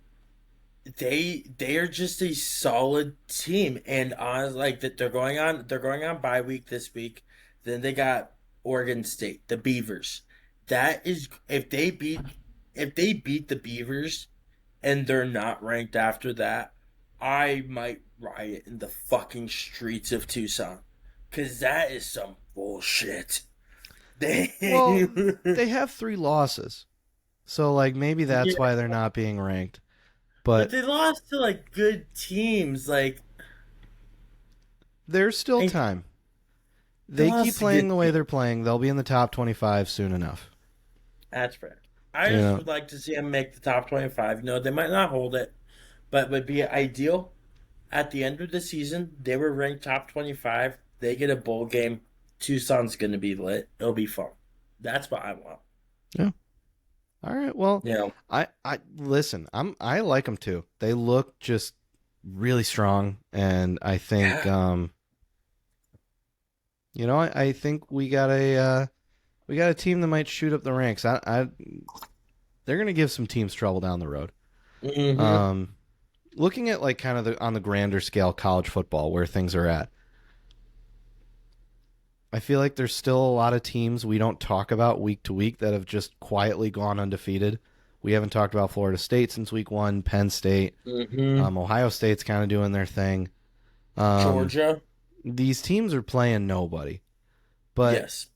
they are just a solid team. And on like that, they're going on bye week this week. Then they got Oregon State, the Beavers. That is if they beat the Beavers and they're not ranked after that, I might riot in the fucking streets of Tucson, because that is some bullshit. They Well, they have 3 losses, so like maybe that's yeah, why they're not being ranked. but But they lost to like good teams, like, there's still and time. they They keep lost to playing good the way teams. they're playing. They'll be in the top 25 soon enough. That's fair. I You just know, would like to see them make the top 25. They might not hold it, but would be ideal. At the end of the season, they were ranked top 25. They get a bowl game. Tucson's gonna be lit. It'll be fun. That's what I want. yeah. All right. Well, You know. I listen. I like them too. They look just really strong, and I think Yeah. I think we got a team that might shoot up the ranks. They're gonna give some teams trouble down the road. Mm-hmm. Um, Looking at like kind of on the grander scale college football where things are at, I feel like there's still a lot of teams we don't talk about week to week that have just quietly gone undefeated. We haven't talked about Florida State since week 1, Penn State, Mm-hmm. Ohio State's kind of doing their thing. Um, Georgia. these teams are playing nobody, but Yes.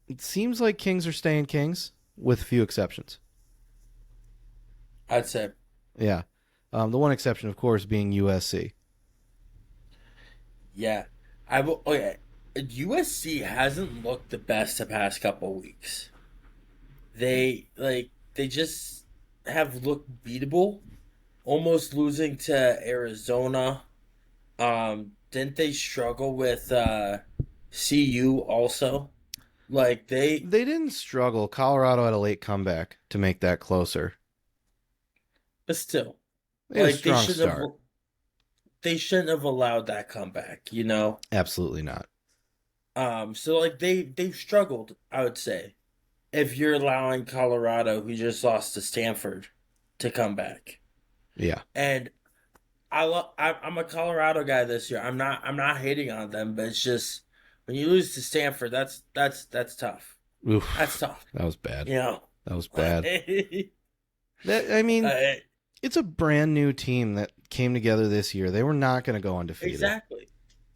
it seems like Kings are staying Kings with few exceptions. I'd say. Yeah, the one exception, of course, being USC. Yeah. I will. Oh yeah. USC hasn't looked the best the past couple weeks. They just have looked beatable, almost losing to Arizona. Didn't they struggle with CU also? Like They didn't struggle. Colorado had a late comeback to make that closer. but still, They had a like strong start. they shouldn't have allowed that comeback. Absolutely not. So like they've struggled, I would say, if you're allowing Colorado, who just lost to Stanford, to come back. Yeah. And I'm a Colorado guy this year. I'm not hating on them, but it's just when you lose to Stanford, that's tough. That's Oof. tough. That was bad. You know. That was bad. I mean, Uh, it's a brand new team that came together this year. They were not going to go undefeated. exactly.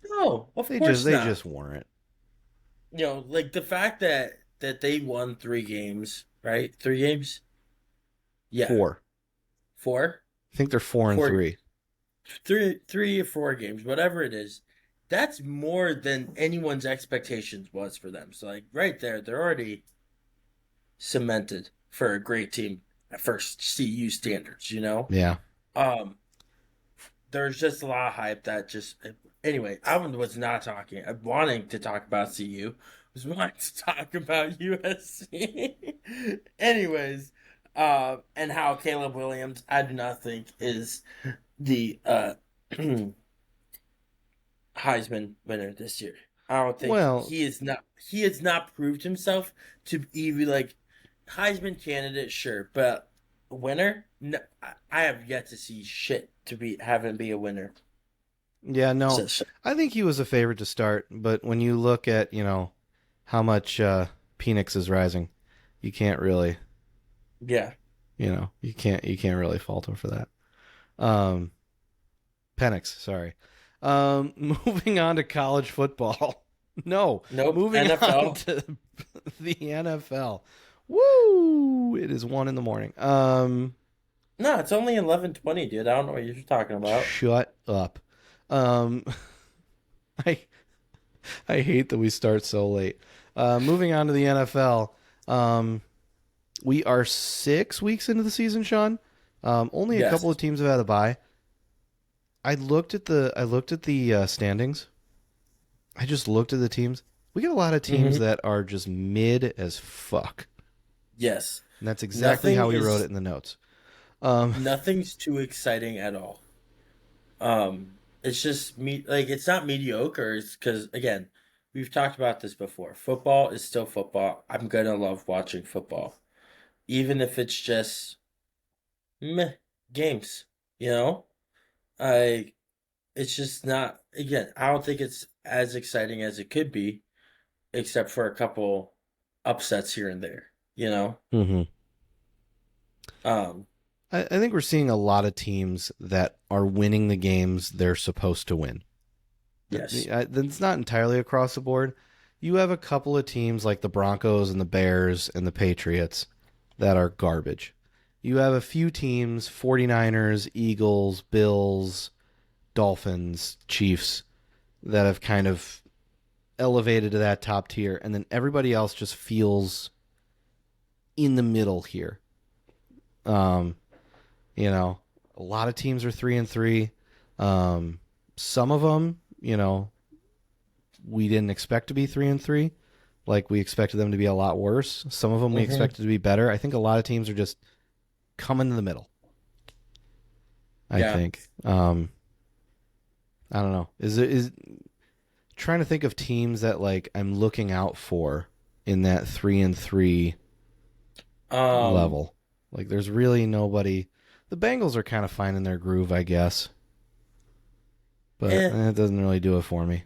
No, of They just course they not. just weren't. Like the fact that they won 3 games, right? 3 games? Yeah. 4. Four? I think they're 4 and Four 3. 3 or 4 games, whatever it is. That's more than anyone's expectations was for them. So like right there, they're already cemented for a great team at first CU standards. Yeah. Um there's just a lot of hype that just anyway, I was not talking wanting to talk about CU. Was wanting to talk about USC. Anyways, and how Caleb Williams I do not think is the Heisman winner this year. I don't think Well, he is not. He has not proved himself to even like. Heisman candidate, sure, but winner? No, I have yet to see shit to be have him be a winner. Yeah, no, So, I think he was a favorite to start, but when you look at how much Penix is rising, you can't really yeah, you can't really fault him for that. Um, Penix, sorry. Moving on to college football. No, nope. moving on NFL. to the NFL. Woo! It is 1 in the morning. No, it's only 11:20, dude. I don't know what you're talking about. Shut up. Um, I I hate that we start so late. Moving on to the NFL. We are 6 weeks into the season, Sean. Only a couple of Yes. teams have had a bye. I looked at the standings. I just looked at the teams. We got a lot of teams Hmm. that are just mid as fuck, Yes. and that's exactly Nothing how we wrote it is in the notes. Um, nothing's too exciting at all. It's just me like it's not mediocre. It's because again, we've talked about this before. Football is still football. I'm gonna love watching football, even if it's just meh games. You know, I it's just not. Again, I don't think it's as exciting as it could be, except for a couple upsets here and there. You know, mhm. um, I think we're seeing a lot of teams that are winning the games they're supposed to win. yes. That's not entirely across the board. You have a couple of teams like the Broncos and the Bears and the Patriots that are garbage. You have a few teams, 49ers, Eagles, Bills, Dolphins, Chiefs, that have kind of elevated to that top tier. And then everybody else just feels in the middle here. Um, you know, a lot of teams are 3-3. Some of them, we didn't expect to be 3-3. Like we expected them to be a lot worse. Some of them we Hmm. expected to be better. I think a lot of teams are just coming in the middle. I Yeah. think. I don't know. Is trying to think of teams that like I'm looking out for in that 3-3 Um. level. Like there's really nobody. The Bengals are kind of finding their groove, I guess, but Eh. it doesn't really do it for me.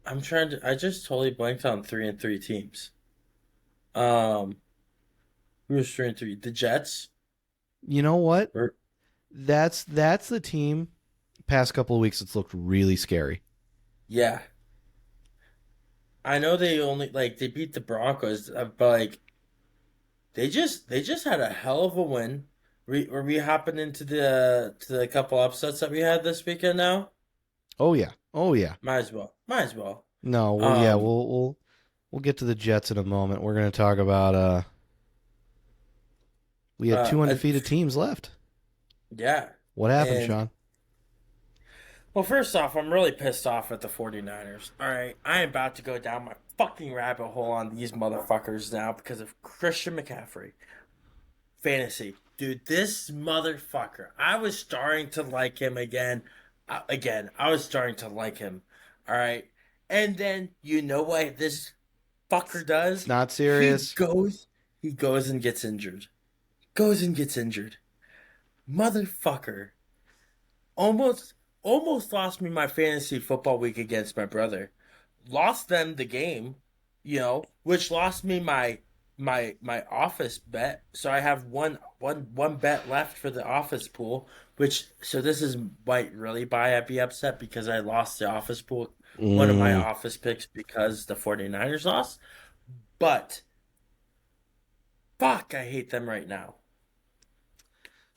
I'm trying to. I just totally blanked on 3-3 teams. Um. Who was 3-3? The Jets. You know what? Or That's the team. Past couple of weeks, it's looked really scary. yeah. I know they only like they beat the Broncos, but like they just had a hell of a win. Were we hopping into the couple upsets that we had this weekend now? Oh yeah, oh yeah. Might as well. Might as well. No, well yeah, Um. we'll get to the Jets in a moment. We're gonna talk about we had two Uh. undefeated teams left. Yeah. What happened, And Sean? well, first off, I'm really pissed off at the 49ers. All right, I am about to go down my fucking rabbit hole on these motherfuckers now because of Christian McCaffrey. Fantasy. Dude, this motherfucker. I was starting to like him again. I was starting to like him. All right. And then, you know what this fucker It's does? not He serious. goes, he goes and gets injured. Goes and gets injured. Motherfucker. Almost almost lost me my fantasy football week against my brother. Lost them the game, which lost me my office bet. So I have one bet left for the office pool, which so this is might really buy I'd be upset because I lost the office pool, one of my Mm. office picks because the 49ers lost. But fuck, I hate them right now.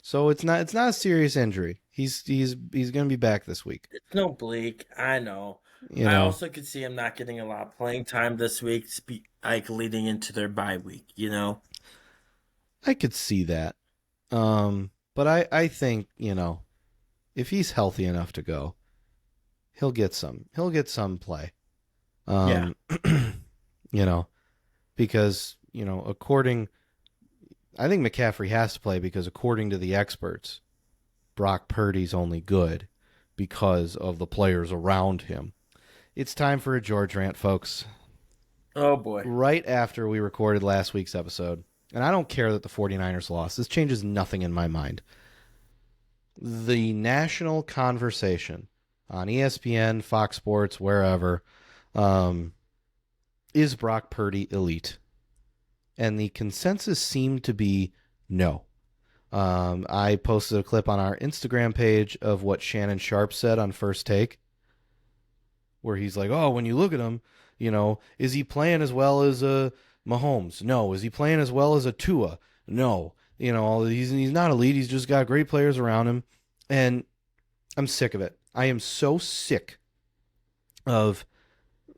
So it's not a serious injury. He's gonna be back this week. It's no bleak. I know. You I know, also could see him not getting a lot of playing time this week, like leading into their bye week. I could see that. But I think if he's healthy enough to go, he'll get some play. Yeah. Um, you know, because according I think McCaffrey has to play because according to the experts, Brock Purdy's only good because of the players around him. It's time for a George rant, folks. Oh boy. Right after we recorded last week's episode, and I don't care that the 49ers lost. This changes nothing in my mind. The national conversation on ESPN, Fox Sports, wherever, is Brock Purdy elite? And the consensus seemed to be no. I posted a clip on our Instagram page of what Shannon Sharp said on First Take, where he's like, "Oh, when you look at him, is he playing as well as Mahomes? No. Is he playing as well as a Tua? No. He's not elite. He's just got great players around him." And I'm sick of it. I am so sick of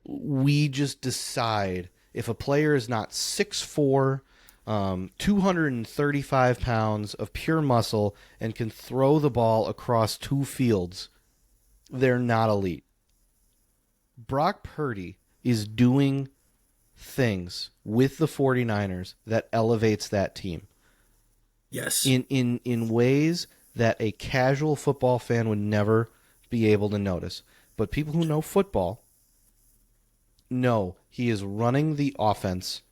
we just decide if a player is not 6'4", 235 pounds of pure muscle and can throw the ball across 2 fields, they're not elite. Brock Purdy is doing things with the 49ers that elevates that team. Yes. In ways that a casual football fan would never be able to notice. But people who know football know he is running the offense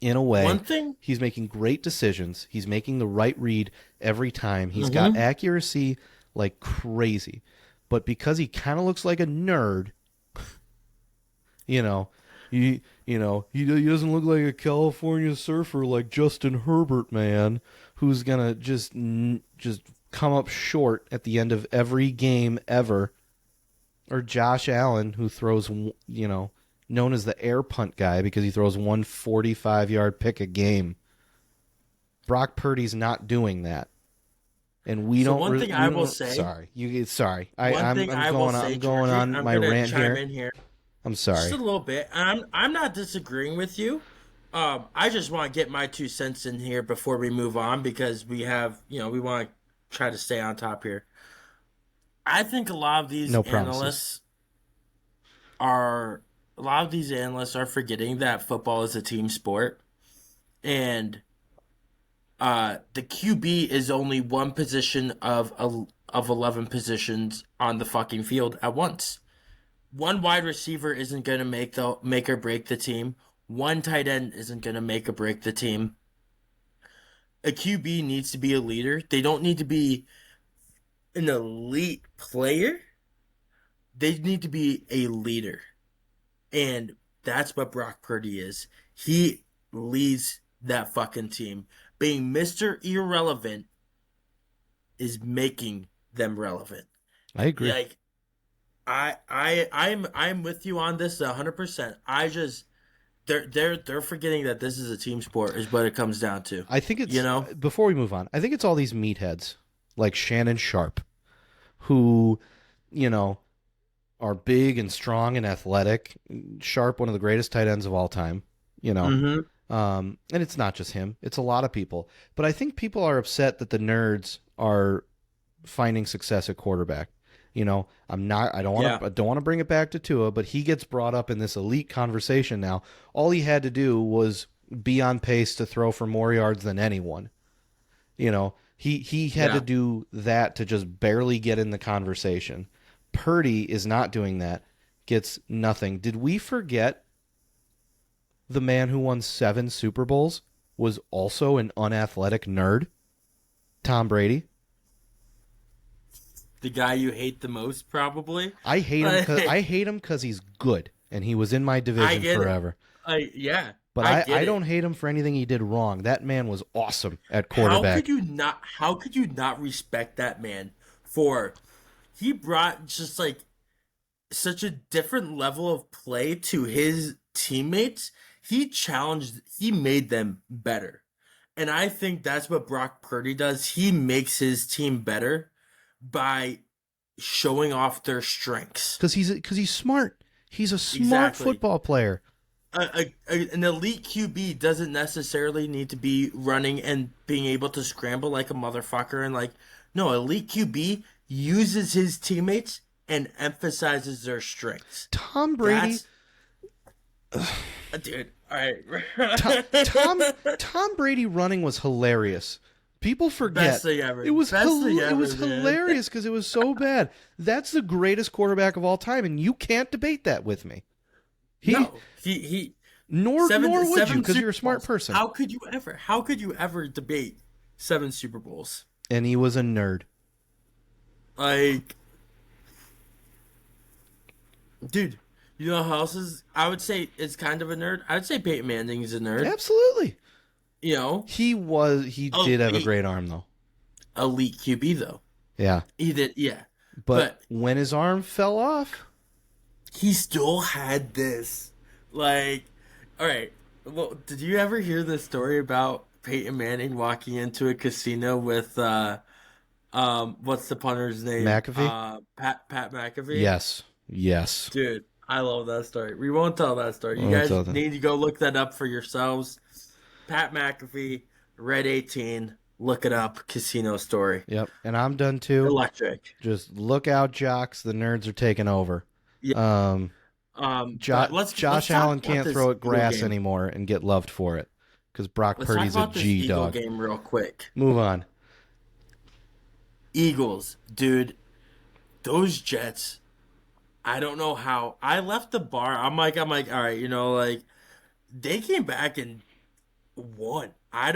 in a way. One thing, He's making great decisions. He's making the right read every time. He's got accuracy like crazy. But because he kind of looks like a nerd, he doesn't look like a California surfer like Justin Herbert, man, who's gonna just come up short at the end of every game ever, or Josh Allen, who throws, known as the air punt guy because he throws 145-yard pick a game. Brock Purdy's not doing that. And we don't. One thing I will say. Sorry. I'm going on my rant chime here. in here. I'm sorry. Just a little bit. I'm not disagreeing with you. I just want to get my 2 cents in here before we move on because we have, we want to try to stay on top here. I think a lot of these analysts are forgetting that football is a team sport, and the QB is only one position of 11 positions on the fucking field at once. One wide receiver isn't going to make or break the team. One tight end isn't going to make or break the team. A QB needs to be a leader. They don't need to be an elite player. They need to be a leader. And that's what Brock Purdy is. He leads that fucking team. Being Mr. Irrelevant is making them relevant. I agree. Like, I'm with you on this 100%. They're forgetting that this is a team sport is what it comes down to. I think it's before we move on, I think it's all these meatheads like Shannon Sharp who, are big and strong and athletic. Sharp, one of the greatest tight ends of all time, and it's not just him, it's a lot of people. But I think people are upset that the nerds are finding success at quarterback. I don't want to bring it back to Tua, but he gets brought up in this elite conversation now. All he had to do was be on pace to throw for more yards than anyone. He had to do that to just barely get in the conversation. Purdy is not doing that, gets nothing. Did we forget the man who won 7 Super Bowls was also an unathletic nerd? Tom Brady. The guy you hate the most, probably. I hate him because he's good, and he was in my division forever. But I don't hate him for anything he did wrong. That man was awesome at quarterback. How could you not respect that man for? He brought just like such a different level of play to his teammates. He made them better, and I think that's what Brock Purdy does. He makes his team better by showing off their strengths. Because he's smart. He's a smart football player. An elite QB doesn't necessarily need to be running and being able to scramble like a motherfucker. And no, elite QB uses his teammates and emphasizes their strengths. Tom Brady. Dude, all right. Tom Brady running was hilarious. People forget. Best thing ever. It was hilarious because it was so bad. That's the greatest quarterback of all time, and you can't debate that with me. Nor would you, Seven because Super you're a smart Bowls. person. How could you ever? How could you ever debate 7 Super Bowls? And he was a nerd. Like, dude, you know who else is? I would say is kind of a nerd. I would say Peyton Manning is a nerd. Absolutely. You know, He did have a elite, great arm though. elite QB though. Yeah. He did, yeah. But But when his arm fell off, he still had this. Like, all right. Well, did you ever hear the story about Peyton Manning walking into a casino with what's the punter's name? McAfee? Pat McAfee. Yes. Yes. Dude, I love that story. We won't tell that story. You I'll guys tell them. need to go look that up for yourselves. Pat McAfee, Red 18. Look it up. Casino story. Yep. And I'm done too. Electric. Just look out, jocks. The nerds are taking over. Yeah. Um, But let's Josh talk Allen about can't this throw at Eagle grass game. anymore and get loved for it because Brock Let's talk Purdy's a about this G Eagle dog. game real quick. Move on. Eagles, dude, those Jets. I don't know how. I left the bar. I'm like, all right, like they came back and won. I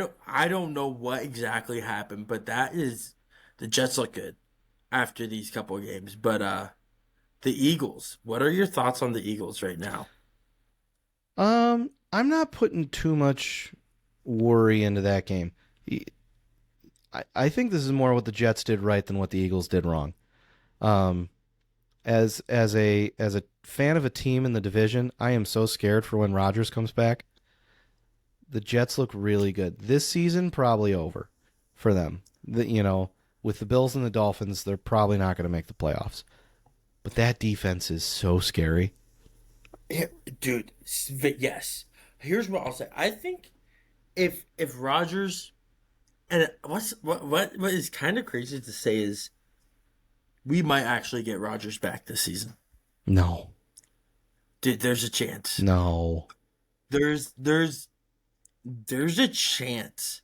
don't know what exactly happened, but the Jets look good after these couple of games. But the Eagles, what are your thoughts on the Eagles right now? I'm not putting too much worry into that game. I think this is more what the Jets did right than what the Eagles did wrong. Um, as a fan of a team in the division, I am so scared for when Rodgers comes back. The Jets look really good. This season probably over for them. With the Bills and the Dolphins, they're probably not going to make the playoffs. But that defense is so scary. Dude, yes. Here's what I'll say. I think if Rodgers and what is kind of crazy to say is we might actually get Rodgers back this season. No. Dude, there's a chance. No. There's a chance.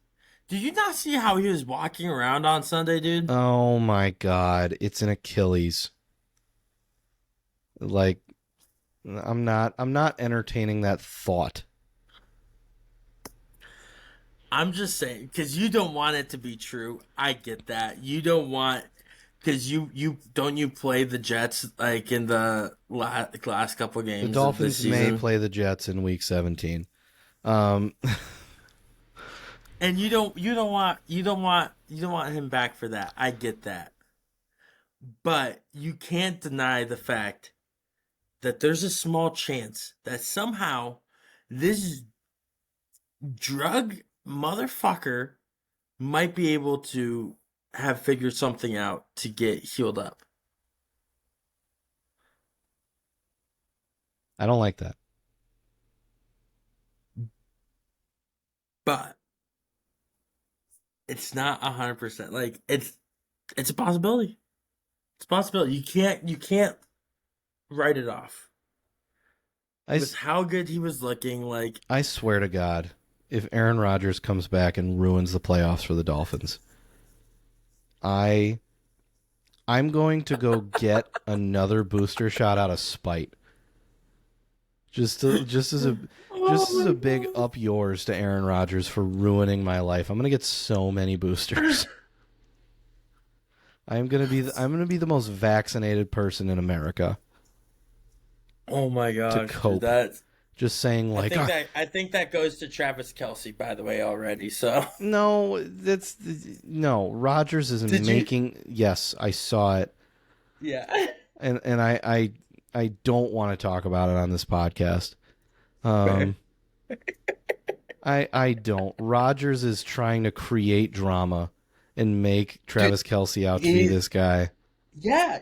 Did you not see how he was walking around on Sunday, dude? Oh my God. It's an Achilles. Like, I'm not entertaining that thought. I'm just saying, because you don't want it to be true. I get that. You don't want, because you play the Jets like in the last couple games The of this Dolphins may season, play the Jets in week 17. Um, and you don't want him back for that. I get that, but you can't deny the fact that there's a small chance that somehow this drug motherfucker might be able to have figured something out to get healed up. I don't like that. But it's not 100%. Like it's a possibility. It's a possibility. You can't write it off. With how good he was looking, like I swear to God, if Aaron Rodgers comes back and ruins the playoffs for the Dolphins, I'm going to go get another booster shot out of spite. Just as a big up yours to Aaron Rodgers for ruining my life. I'm gonna get so many boosters. I'm gonna be the most vaccinated person in America. oh my gosh, To cope. dude, that's Just saying, like, I think that goes to Travis Kelce, by the way, already. So no, no. Rodgers is Did you? making. Yes, I saw it, Yeah. and I don't want to talk about it on this podcast. I don't. Rodgers is trying to create drama and make Travis Kelce out to be this guy. Yeah.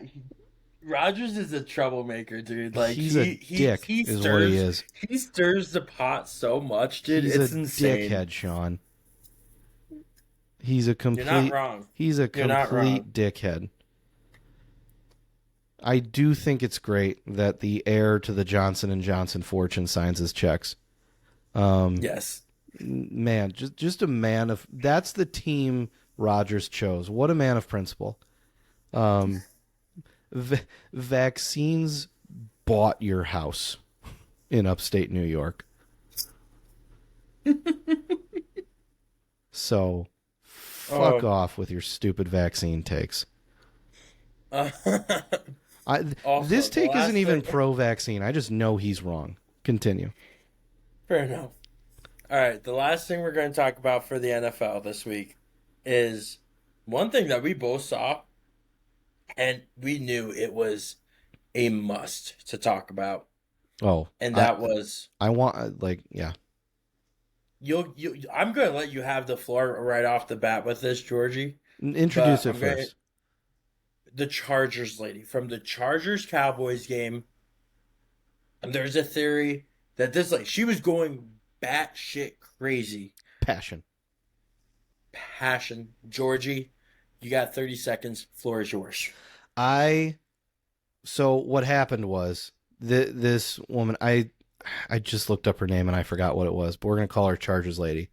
Rodgers is a troublemaker, dude. Like He's a dick, he is stirs, what he is. He stirs the pot so much, dude. He's It's a insane. dickhead, Sean. He's a complete. You're not wrong. He's a You're not wrong. complete dickhead. I do think it's great that the heir to the Johnson and Johnson fortune signs his checks. Yes. Man, just a man of. That's the team Rodgers chose. What a man of principle. Vaccines bought your house in upstate New York. So fuck Oh, off with your stupid vaccine takes. uh, This also the take isn't last even thing. pro-vaccine. I just know he's wrong. Continue. Fair enough. All right, the last thing we're going to talk about for the NFL this week is one thing that we both saw and we knew it was a must to talk about, Oh, and I that was I want like yeah. you. I'm going to let you have the floor right off the bat with this, Georgie, but Introduce it I'm going to first. the Chargers lady from the Chargers Cowboys game. And there's a theory that this like she was going batshit crazy. Passion. Passion, Georgie, you got 30 seconds. Floor is yours. I so what happened was this woman I just looked up her name and I forgot what it was, but we're gonna call her Chargers lady.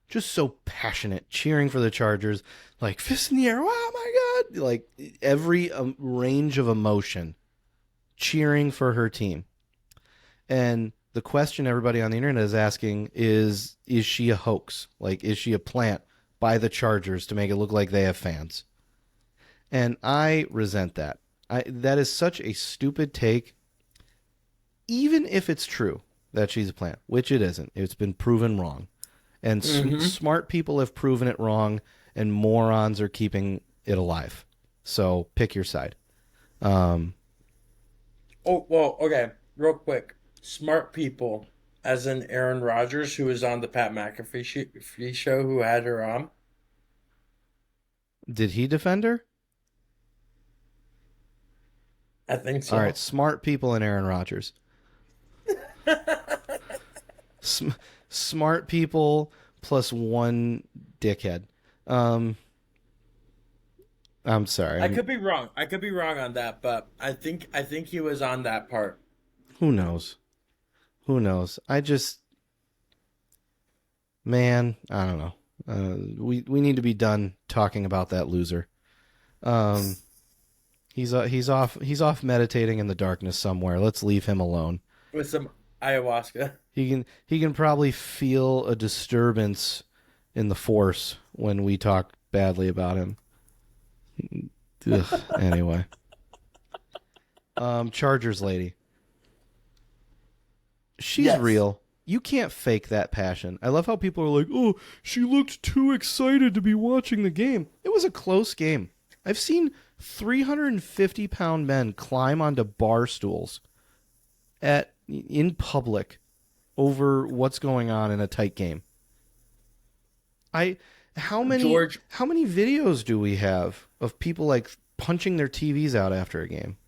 Just so passionate, cheering for the Chargers, like fist in the air. Oh my god! Like every range of emotion, cheering for her team. And the question everybody on the internet is asking is she a hoax? Like, is she a plant by the Chargers to make it look like they have fans? And I resent that. That is such a stupid take, even if it's true that she's a plant, which it isn't. It's been proven wrong. And Mm-hmm. smart people have proven it wrong, and morons are keeping it alive. So pick your side. Um, Oh, well, okay. Real quick. Smart people, as in Aaron Rodgers, who was on the Pat McAfee show, who had her on. did he defend her? I think All right, so. smart people and Aaron Rodgers. Sm- Smart people plus one dickhead. Um, I'm sorry. I could be wrong. I could be wrong on that, but I think he was on that part. Who knows? Who knows? Man, I don't know. We need to be done talking about that loser. Um, he's off meditating in the darkness somewhere. Let's leave him alone. With some ayahuasca. He can probably feel a disturbance in the force when we talk badly about him. Ugh, anyway, Chargers lady, she's Yes. real. You can't fake that passion. I love how people are like, "Oh, she looked too excited to be watching the game." It was a close game. I've seen 350-pound men climb onto bar stools at in public over what's going on in a tight game. I George, how many videos do we have of people like punching their TVs out after a game?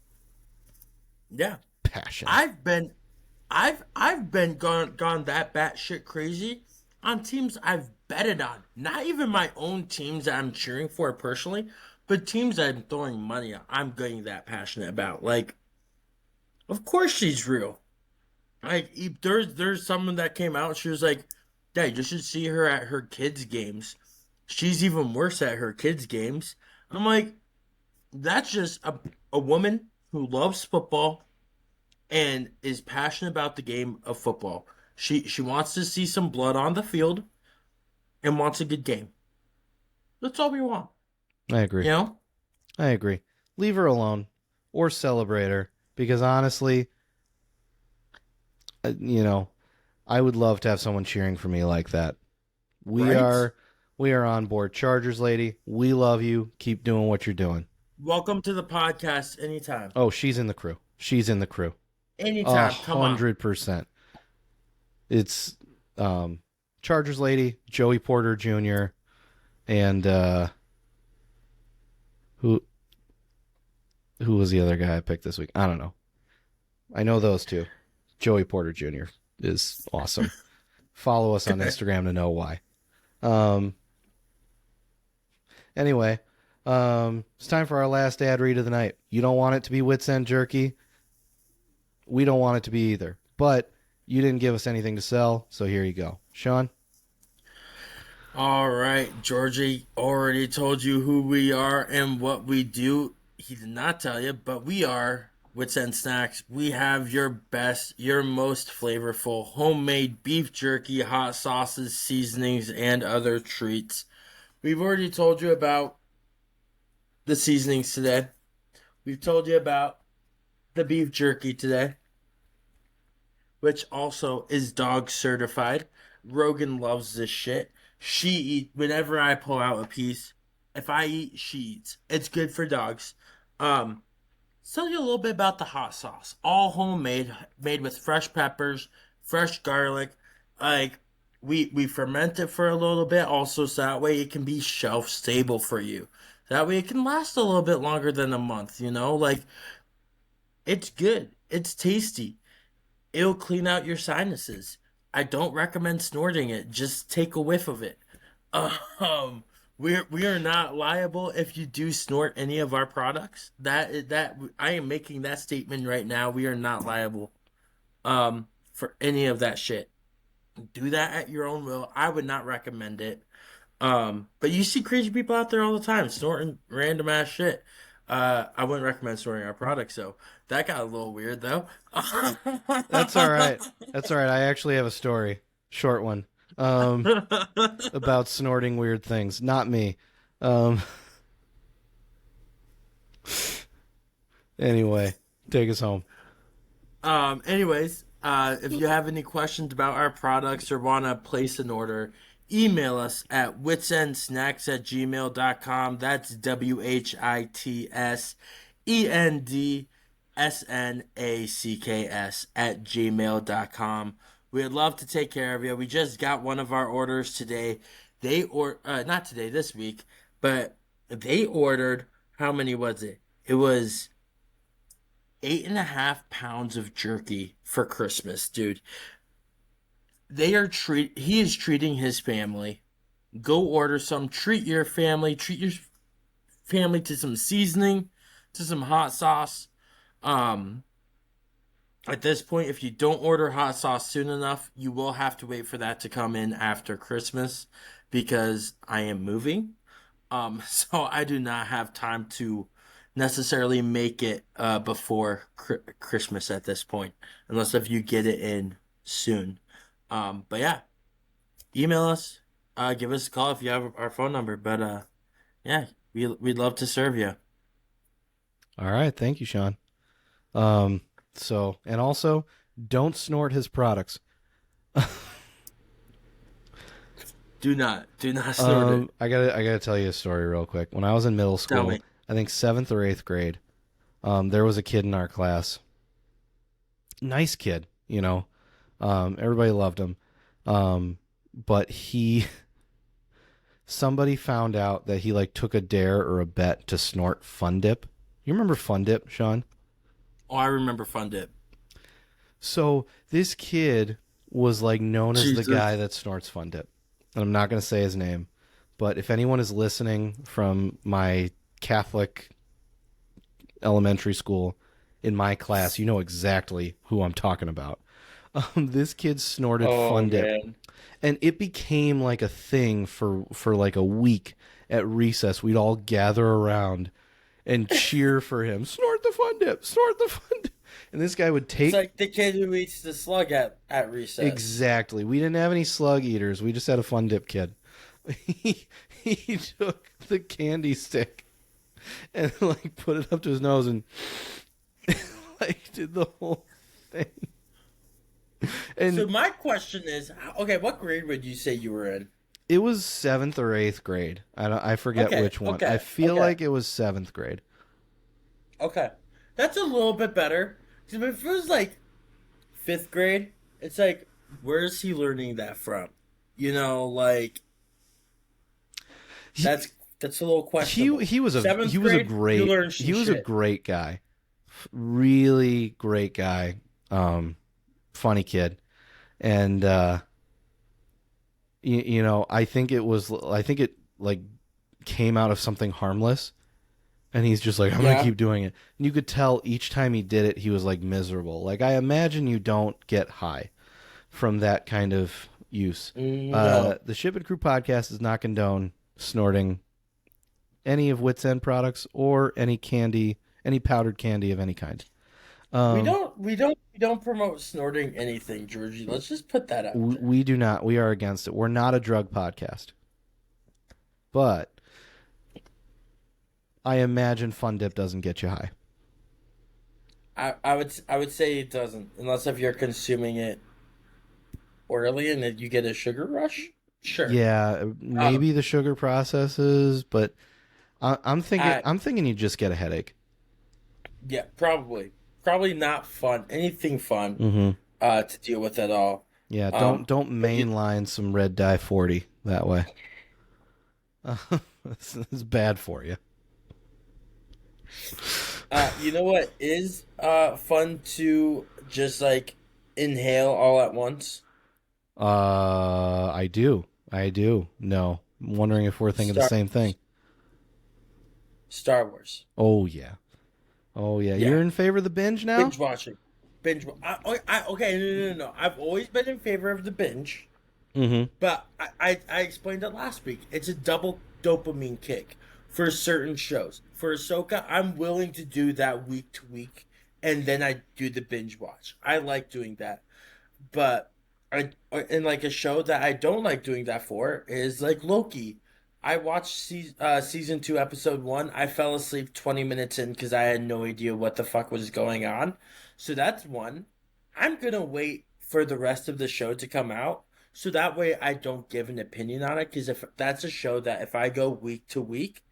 yeah. Passion. I've been gone that batshit crazy on teams I've betted on. Not even my own teams that I'm cheering for personally, but teams I'm throwing money on. I'm getting that passionate about. Like, of course she's real. Like, there's someone that came out. She was like, "Dad, you should see her at her kids' games. She's even worse at her kids' games." I'm like, that's just a woman who loves football and is passionate about the game of football. She wants to see some blood on the field and wants a good game. That's all we want, I agree. you know? I agree. Leave her alone or celebrate her because honestly, you know, I would love to have someone cheering for me like that. We Right? are we are on board. Chargers lady, we love you. Keep doing what you're doing. Welcome to the podcast anytime. Oh, she's in the crew. She's in the crew. a Anytime. Come on. hundred percent. It's um Chargers lady, Joey Porter Jr. and who who was the other guy I picked this week? I don't know. I know those two. Joey Porter Jr. is awesome. Follow us on Instagram to know why. Um anyway, it's time for our last ad read of the night. You don't want it to be Wits End Jerky. We don't want it to be either. But you didn't give us anything to sell, so here you go. Sean? All right. Georgie already told you who we are and what we do. He did not tell you, but we are Wits End Snacks, we have your best, your most flavorful homemade beef jerky, hot sauces, seasonings, and other treats. We've already told you about the seasonings today. We've told you about the beef jerky today, which also is dog certified. Rogan loves this shit. She eat whenever I pull out a piece. If I eat, she eats. It's good for dogs. Um, Tell you a little bit about the hot sauce. All homemade, made with fresh peppers, fresh garlic. Like we ferment it for a little bit, also so that way it can be shelf stable for you. That way it can last a little bit longer than a month. Like it's good. It's tasty. It'll clean out your sinuses. I don't recommend snorting it. Just take a whiff of it. Um, we are not liable if you do snort any of our products. That I am making that statement right now. We are not liable for any of that shit. Do that at your own will. I would not recommend it. But you see crazy people out there all the time snorting random ass shit. I wouldn't recommend snorting our products though. That got a little weird though. That's all right. That's all right. I actually have a story, short one, um, about snorting weird things. Not me. Um, anyway, take us home. Anyways, if you have any questions about our products or want to place an order, email us at witsendsnacks@gmail.com. That's WHITSENDSNACKS @gmail.com. We'd love to take care of you. We just got one of our orders today. Not today, this week, but they ordered, how many was it? It was 8.5 pounds of jerky for Christmas, dude. He is treating his family. Go order some, treat your family to some seasoning, to some hot sauce. Um, at this point, if you don't order hot sauce soon enough, you will have to wait for that to come in after Christmas because I am moving. So I do not have time to necessarily make it before Christmas at this point, unless if you get it in soon. But yeah, email us, give us a call if you have our phone number. But yeah, we'd love to serve you. All right. Thank you, Sean. Um, and also, don't snort his products. Do not snort it. I gotta tell you a story real quick. When I was in middle Tell school, me. I think seventh or eighth grade, there was a kid in our class. Nice kid, you know. Everybody loved him. But somebody found out that he like took a dare or a bet to snort Fun Dip. You remember Fun Dip, Sean? Oh, I remember Fun Dip. So this kid was like known as the Jesus. guy that snorts Fun Dip. And I'm not going to say his name, but if anyone is listening from my Catholic elementary school in my class, you know exactly who I'm talking about. This kid snorted Oh Fun Dip, man. and it became like a thing for like a week at recess. We'd all gather around and cheer for him. Snort the Fun Dip, snort the Fun Dip. And this guy would It's take like the kid who eats the slug at recess. exactly. We didn't have any slug eaters. We just had a Fun Dip kid. He took the candy stick and like put it up to his nose and like did the whole thing. So And my question is, okay, what grade would you say you were in? it was seventh or eighth grade. I forget Okay, which one. I okay, feel okay, like it was seventh grade. okay. That's a little bit better. 'Cause if it was like fifth grade, it's like, where's he learning that from? Like He that's a little he questionable. he was a Seventh grade, you learn some he was a shit. great guy. Really great guy. Funny kid. And I think it like came out of something harmless, and he's just like, I'm gonna Yeah. keep doing it. And you could tell each time he did it, he was like miserable. Like I imagine you don't get high from that kind of use. No. The Ship and Crew podcast does not condone snorting any of Wits End products or any candy, any powdered candy of any kind. Um, we don't promote snorting anything, Georgie. Let's just put that out there. we do not. We are against it. We're not a drug podcast, but I imagine Fun Dip doesn't get you high. I would say it doesn't, unless if you're consuming it orally and then you get a sugar rush. Sure. Yeah, Um, maybe the sugar processes, but I'm thinking I I'm thinking you just get a headache. Yeah, probably not fun. Anything fun Mm-hmm. to deal with at all. Yeah, don't But mainline some red dye 40 that way. This is bad for you. you know what is fun to just like inhale all at once? I do. I do. No. I'm wondering if we're thinking the Star same thing. Star Wars. Oh yeah. Oh yeah. Yeah, You're in favor of the binge now? binge watching. Okay, no. I've always been in favor of the binge. Mm-hmm. But I explained it last week. It's a double dopamine kick for certain shows. For Ahsoka, I'm willing to do that week to week, and then I do the binge watch. I like doing that. But and like a show that I don't like doing that for is like Loki. I watched season 2, episode 1. I fell asleep 20 minutes in because I had no idea what the fuck was going on. So that's one. I'm gonna wait for the rest of the show to come out so that way I don't give an opinion on it. Because if that's a show that if I go week to week,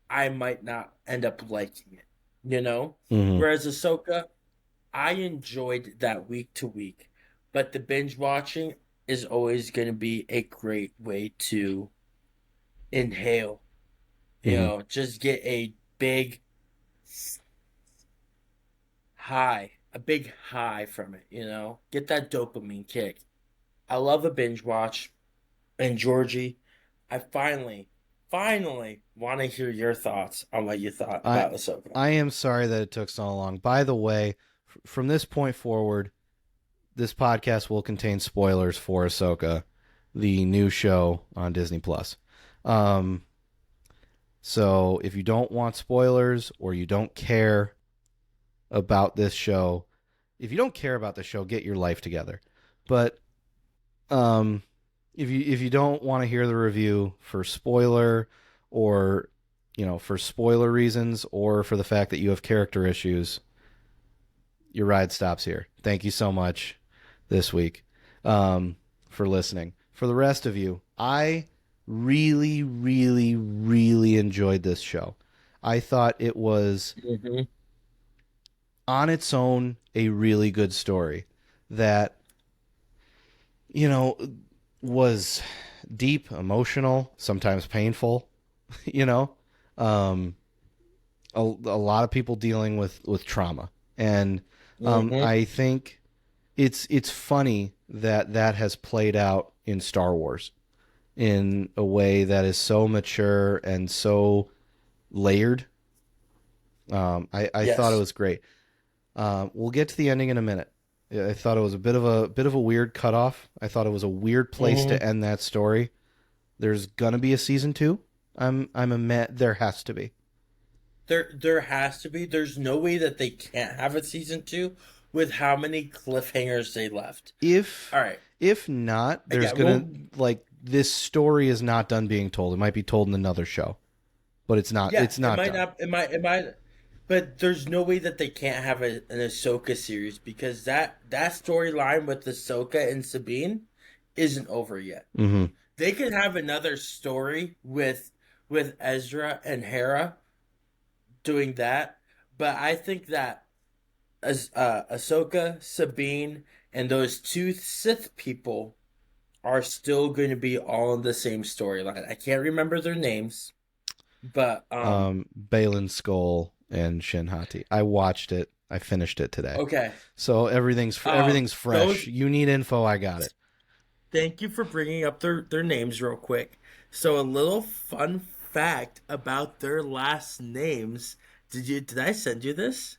I might not end up liking it. You know. Mm-hmm. Whereas Ahsoka, I enjoyed that week to week, but the binge watching is always going to be a great way to inhale. You Mm-hmm. know, just get a big a big high from it. You know, get that dopamine kick. I love a binge watch. And Georgie, I finally want to hear your thoughts on what you thought I about Ahsoka. I am sorry that it took so long. By the way, from this point forward, this podcast will contain spoilers for Ahsoka, the new show on Disney Plus. Um, so if you don't want spoilers or you don't care about this show, if you don't care about the show, get your life together. But um, if you don't want to hear the review for spoiler or for spoiler reasons or for the fact that you have character issues, your ride stops here. Thank you so much this week for listening. For the rest of you, I really, really, really enjoyed this show. I thought it was Mm-hmm. on its own a really good story that you know was deep, emotional, sometimes painful. you know, um, a lot of people dealing with trauma, and Mm-hmm. I think it's funny that that has played out in Star Wars in a way that is so mature and so layered. I thought it Yes. was great. We'll get to the ending in a minute. I thought it was a bit of a weird cutoff. I thought it was a weird place to Mm-hmm. end that story. There's gonna be a season two. There has to be. There has to be. There's no way that they can't have a season 2 with how many cliffhangers they left. If All right. if not, there's Again, gonna well, like this story is not done being told. It might be told in another show, but it's not. yeah, It's it not might done. not. It might. But there's no way that they can't have an Ahsoka series because that storyline with Ahsoka and Sabine isn't over yet. Mm-hmm. They could have another story with Ezra and Hera doing that, but I think that as Ahsoka, Sabine, and those two Sith people are still going to be all in the same storyline. I can't remember their names, but Balin Skull and Shin Hati. I watched it. I finished it today. okay. So everything's fresh. Those You need info, I got it. Thank you for bringing up their names real quick. So a little fun fact about their last names. Did I send you this?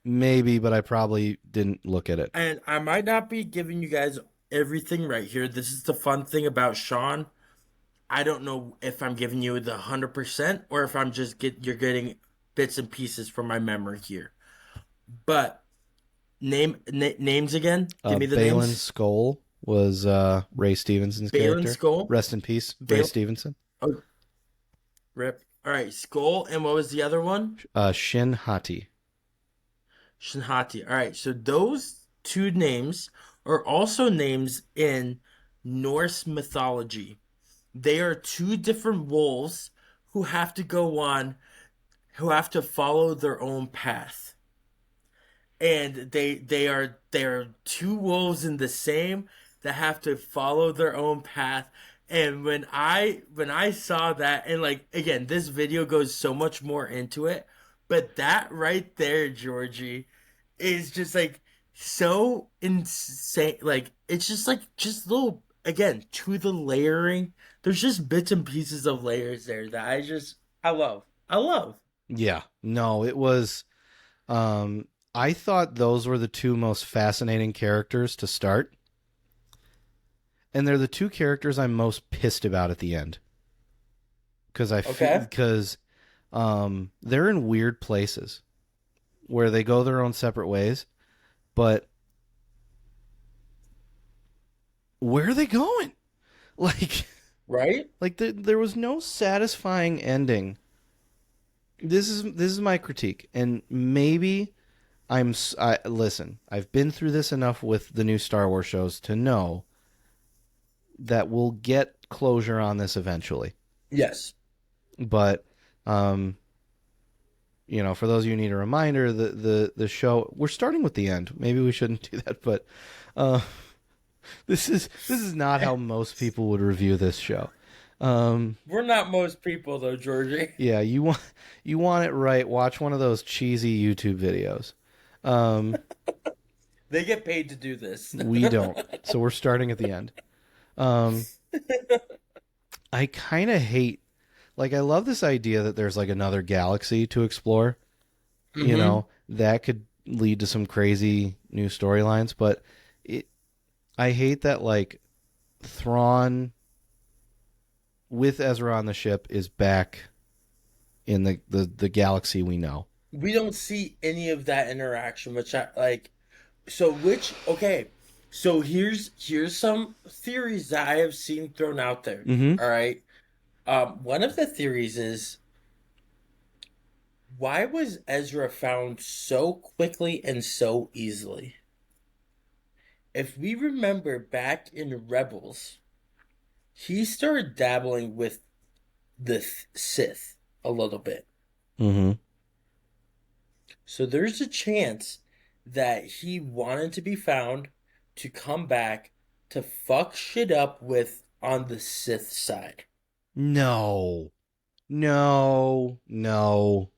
Maybe, but I probably didn't look at it. And I might not be giving you guys everything right here. This is the fun thing about Sean. I don't know if I'm giving you the 100% or if you're getting bits and pieces from my memory here. But Names again. Give me the Balin names. Skoll was Ray Stevenson's Balin character. Skull. Rest in peace, Ray Bal. Stevenson. Oh, rip. All right, Skull. And what was the other one? Shin Hati. Shinhati. All right, so those two names are also names in Norse mythology. They are two different wolves who have to go on, who have to follow their own path. And they are two wolves in the same that have to follow their own path. And when I saw that, and like again, this video goes so much more into it, but that right there, Georgie, is just like so insane. Like it's just like just little again to the layering. There's just bits and pieces of layers there that I love. I love. Yeah, no, it was. Um, I thought those were the two most fascinating characters to start, and they're the two characters I'm most pissed about at the end because Okay. they're in weird places where they go their own separate ways, but where are they going? Like, Right? there was no satisfying ending. This is my critique, and maybe listen. I've been through this enough with the new Star Wars shows to know that we'll get closure on this eventually. Yes. But for those of you who need a reminder, the show, we're starting with the end. Maybe we shouldn't do that, but uh, this is not how most people would review this show. We're not most people though, Georgie. Yeah, you want it right. Watch one of those cheesy YouTube videos. Um, They get paid to do this. we don't, so we're starting at the end. Um, I kind of hate, like, I love this idea that there's like another galaxy to explore. Hmm. That could lead to some crazy new storylines, but it, I hate that like Thrawn with Ezra on the ship is back in the galaxy we know. We don't see any of that interaction, which I like. So which okay. So here's some theories that I have seen thrown out there. Mm-hmm. All right. One of the theories is why was Ezra found so quickly and so easily? If we remember back in Rebels, he started dabbling with the Sith a little bit. Mm-hmm. So there's a chance that he wanted to be found to come back to fuck shit up with on the Sith side. No, no, no.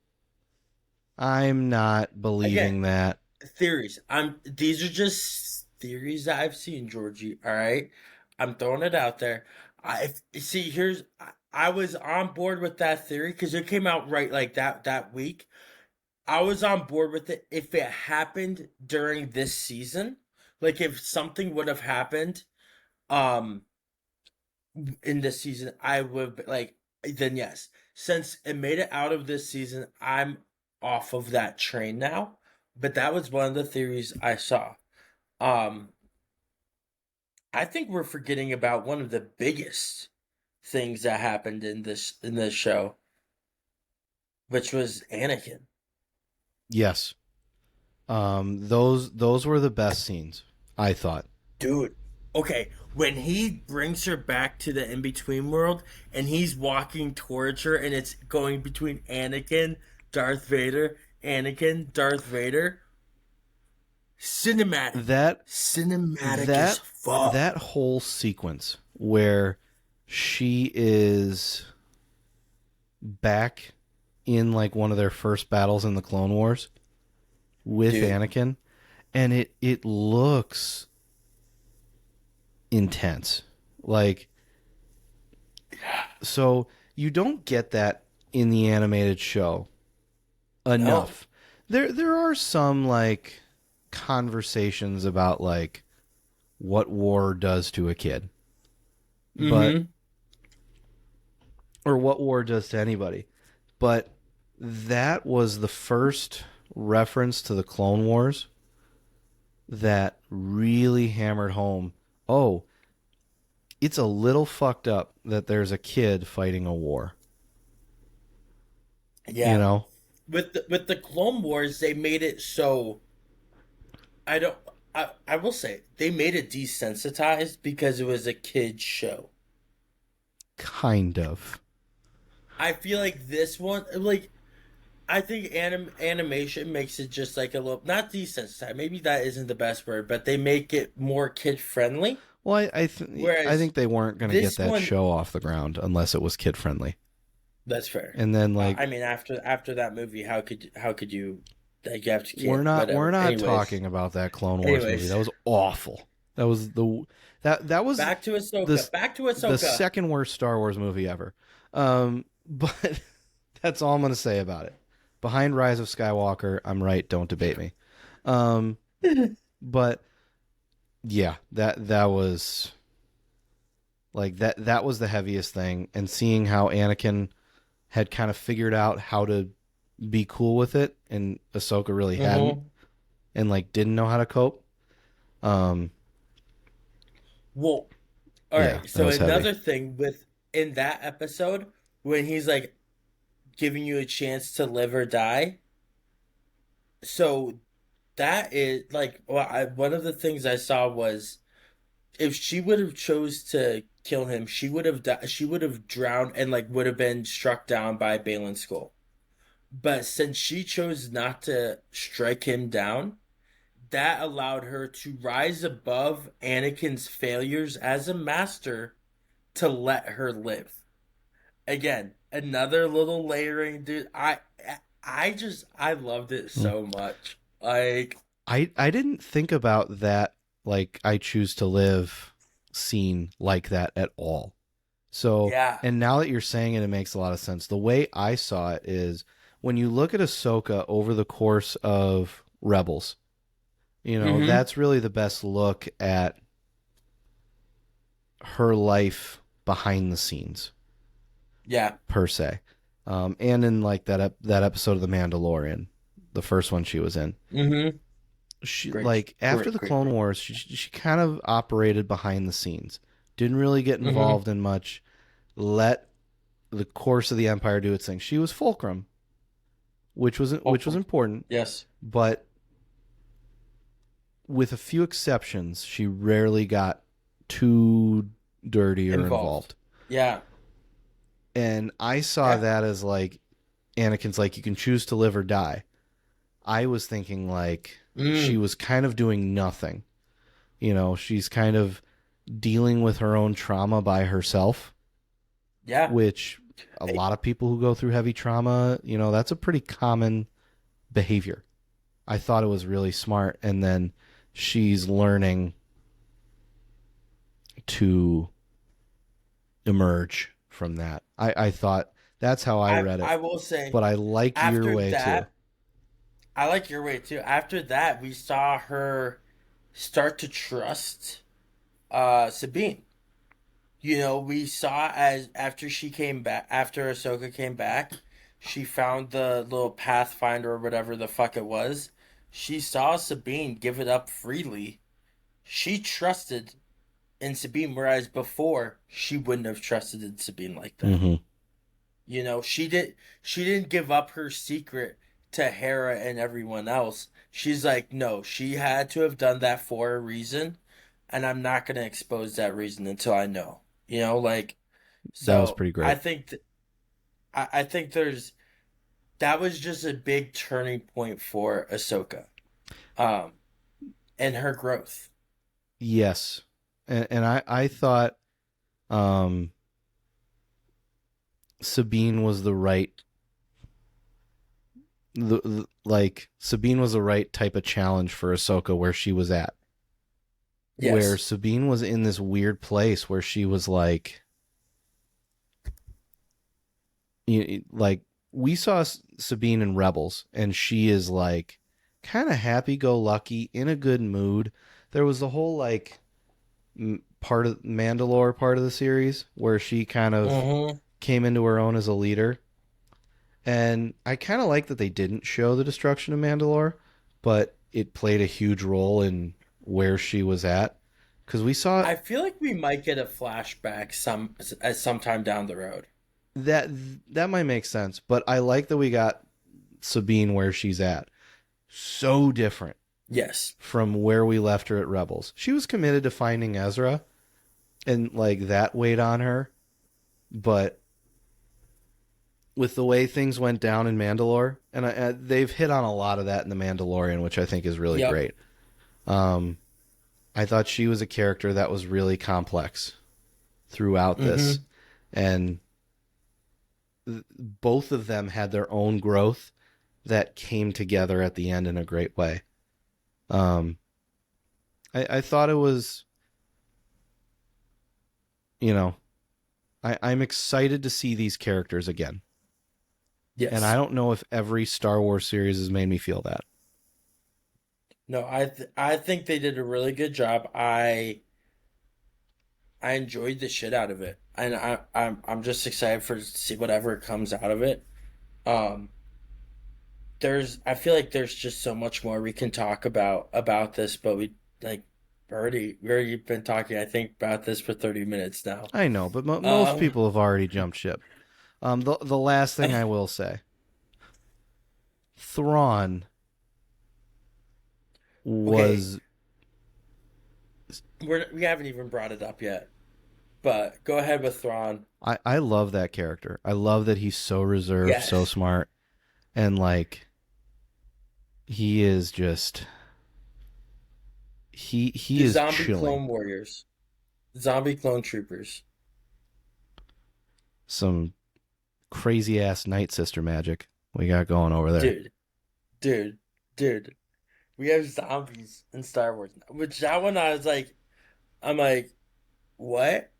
I'm not Again, believing that. theories. These are just theories that I've seen, Georgie. All right. I'm throwing it out there. I see I was on board with that theory because it came out right like that week. I was on board with it if it happened during this season. Like if something would have happened um in this season, I would like then yes. Since it made it out of this season, I'm off of that train now. But that was one of the theories I saw. Um I think we're forgetting about one of the biggest things that happened in this show, which was Anakin. Yes. Those were the best scenes, I thought. Dude, okay, when he brings her back to the in between world and he's walking towards her and it's going between Anakin, Darth Vader, cinematic. That Cinematic as that fuck. that whole sequence where she is back in like one of their first battles in the Clone Wars with Dude. Anakin, and it looks intense. Like, so you don't get that in the animated show No. enough. There are some like conversations about like what war does to a kid, but Mm-hmm. or what war does to anybody. But that was the first reference to the Clone Wars that really hammered home, oh, it's a little fucked up that there's a kid fighting a war. You Yeah. know? With the Clone Wars, they made it so I don't. I will say they made it desensitized because it was a kids show. Kind of. I feel like this one, like I think animation makes it just like a little not desensitized. Maybe that isn't the best word, but they make it more kid friendly. Well, I Whereas think they weren't going to get this that one, show off the ground unless it was kid friendly. that's fair. And then like I mean, after that movie, how could you? Like you have to we're kid not we're whatever. not Anyways, talking about that Clone Wars movie. anyways, That was awful. That was the that was back to Ahsoka. the Back to the Ahsoka. second worst Star Wars movie ever. But that's all I'm going to say about it. Behind Rise of Skywalker, I'm right. Don't debate me. Um, but yeah, that was like that was the heaviest thing, and seeing how Anakin had kind of figured out how to be cool with it, and Ahsoka really hadn't, Mm-hmm. and like didn't know how to cope. Um, Well, all yeah, right. that So was heavy. another thing with in that episode when he's like giving you a chance to live or die. So that is like one of the things I saw was if she would have chose to kill him, she would have drowned and like would have been struck down by Balin's skull. But since she chose not to strike him down, that allowed her to rise above Anakin's failures as a master to let her live. Again, another little layering, dude. I loved it Mm. so much. Like, I didn't think about that like I choose to live scene like that at all. So, yeah. and now that you're saying it, it makes a lot of sense. The way I saw it is when you look at Ahsoka over the course of Rebels, Mm-hmm. that's really the best look at her life behind the scenes, Yeah. per se. And in like that episode of The Mandalorian, the first one she was in, Mm-hmm. she Great, like after great, the great, Clone great. Wars, she kind of operated behind the scenes, didn't really get Mm-hmm. involved in much, let the course of the Empire do its thing. She was fulcrum, which was Welcome. important, Yes. but with a few exceptions, she rarely got too dirty or Involved. involved. Yeah. And I saw Yeah. that as like Anakin's like you can choose to live or die. I was thinking like she Mm. was kind of doing nothing. She's kind of dealing with her own trauma by herself, Yeah. which a Hey, lot of people who go through heavy trauma, that's a pretty common behavior. I thought it was really smart. And then she's learning to emerge from that. I thought that's how I read it. I will say But I like your after way too. that, I like your way too. After that, we saw her start to trust Sabine. We saw as after she came back, after Ahsoka came back, she found the little Pathfinder or whatever the fuck it was. She saw Sabine give it up freely. She trusted in Sabine, whereas before she wouldn't have trusted in Sabine like that. Mm-hmm. She didn't give up her secret to Hera and everyone else. She's like, no, she had to have done that for a reason, and I'm not gonna expose that reason until I know. Like That was so pretty I great. think I think that was just a big turning point for Ahsoka, um, and her growth. Yes, and I thought um, Sabine was the right like Sabine was the right type of challenge for Ahsoka where she was at. Where Yes. Sabine was in this weird place where she was like, like we saw Sabine in Rebels, and she is like kind of happy go lucky in a good mood. There was the whole like part of Mandalore part of the series where she kind of Mm-hmm. came into her own as a leader. And I kind of like that they didn't show the destruction of Mandalore, but it played a huge role in where she was at because we saw I feel like we might get a flashback at some time down the road. that that might make sense, but I like that we got Sabine where she's at. So different Yes. from where we left her at Rebels. She was committed to finding Ezra, and like that weighed on her, but with the way things went down in Mandalore, and they've hit on a lot of that in the Mandalorian, which I think is really Yep. great. Um, I thought she was a character that was really complex throughout this, Mm-hmm. and both of them had their own growth that came together at the end in a great way. Um, I thought it was, you know, I'm excited to see these characters again. And I Yes. don't know if every Star Wars series has made me feel that. No, I think they did a really good job. I enjoyed the shit out of it, and I'm just excited for to see whatever comes out of it. Um, I feel like there's just so much more we can talk about this, but like we already been talking, I think, about this for 30 minutes now. I know, but most Um, people have already jumped ship. The last thing I will say, Thrawn okay, was we haven't even brought it up yet, but go ahead with Thrawn. I love that character. I love that he's so reserved, so Yes, smart, and like he is just he the is zombie chilling. clone warriors, zombie clone troopers, Some crazy ass Night Sister magic we got going over there. dude, dude, dude. We have zombies in Star Wars, which that one I'm like, what?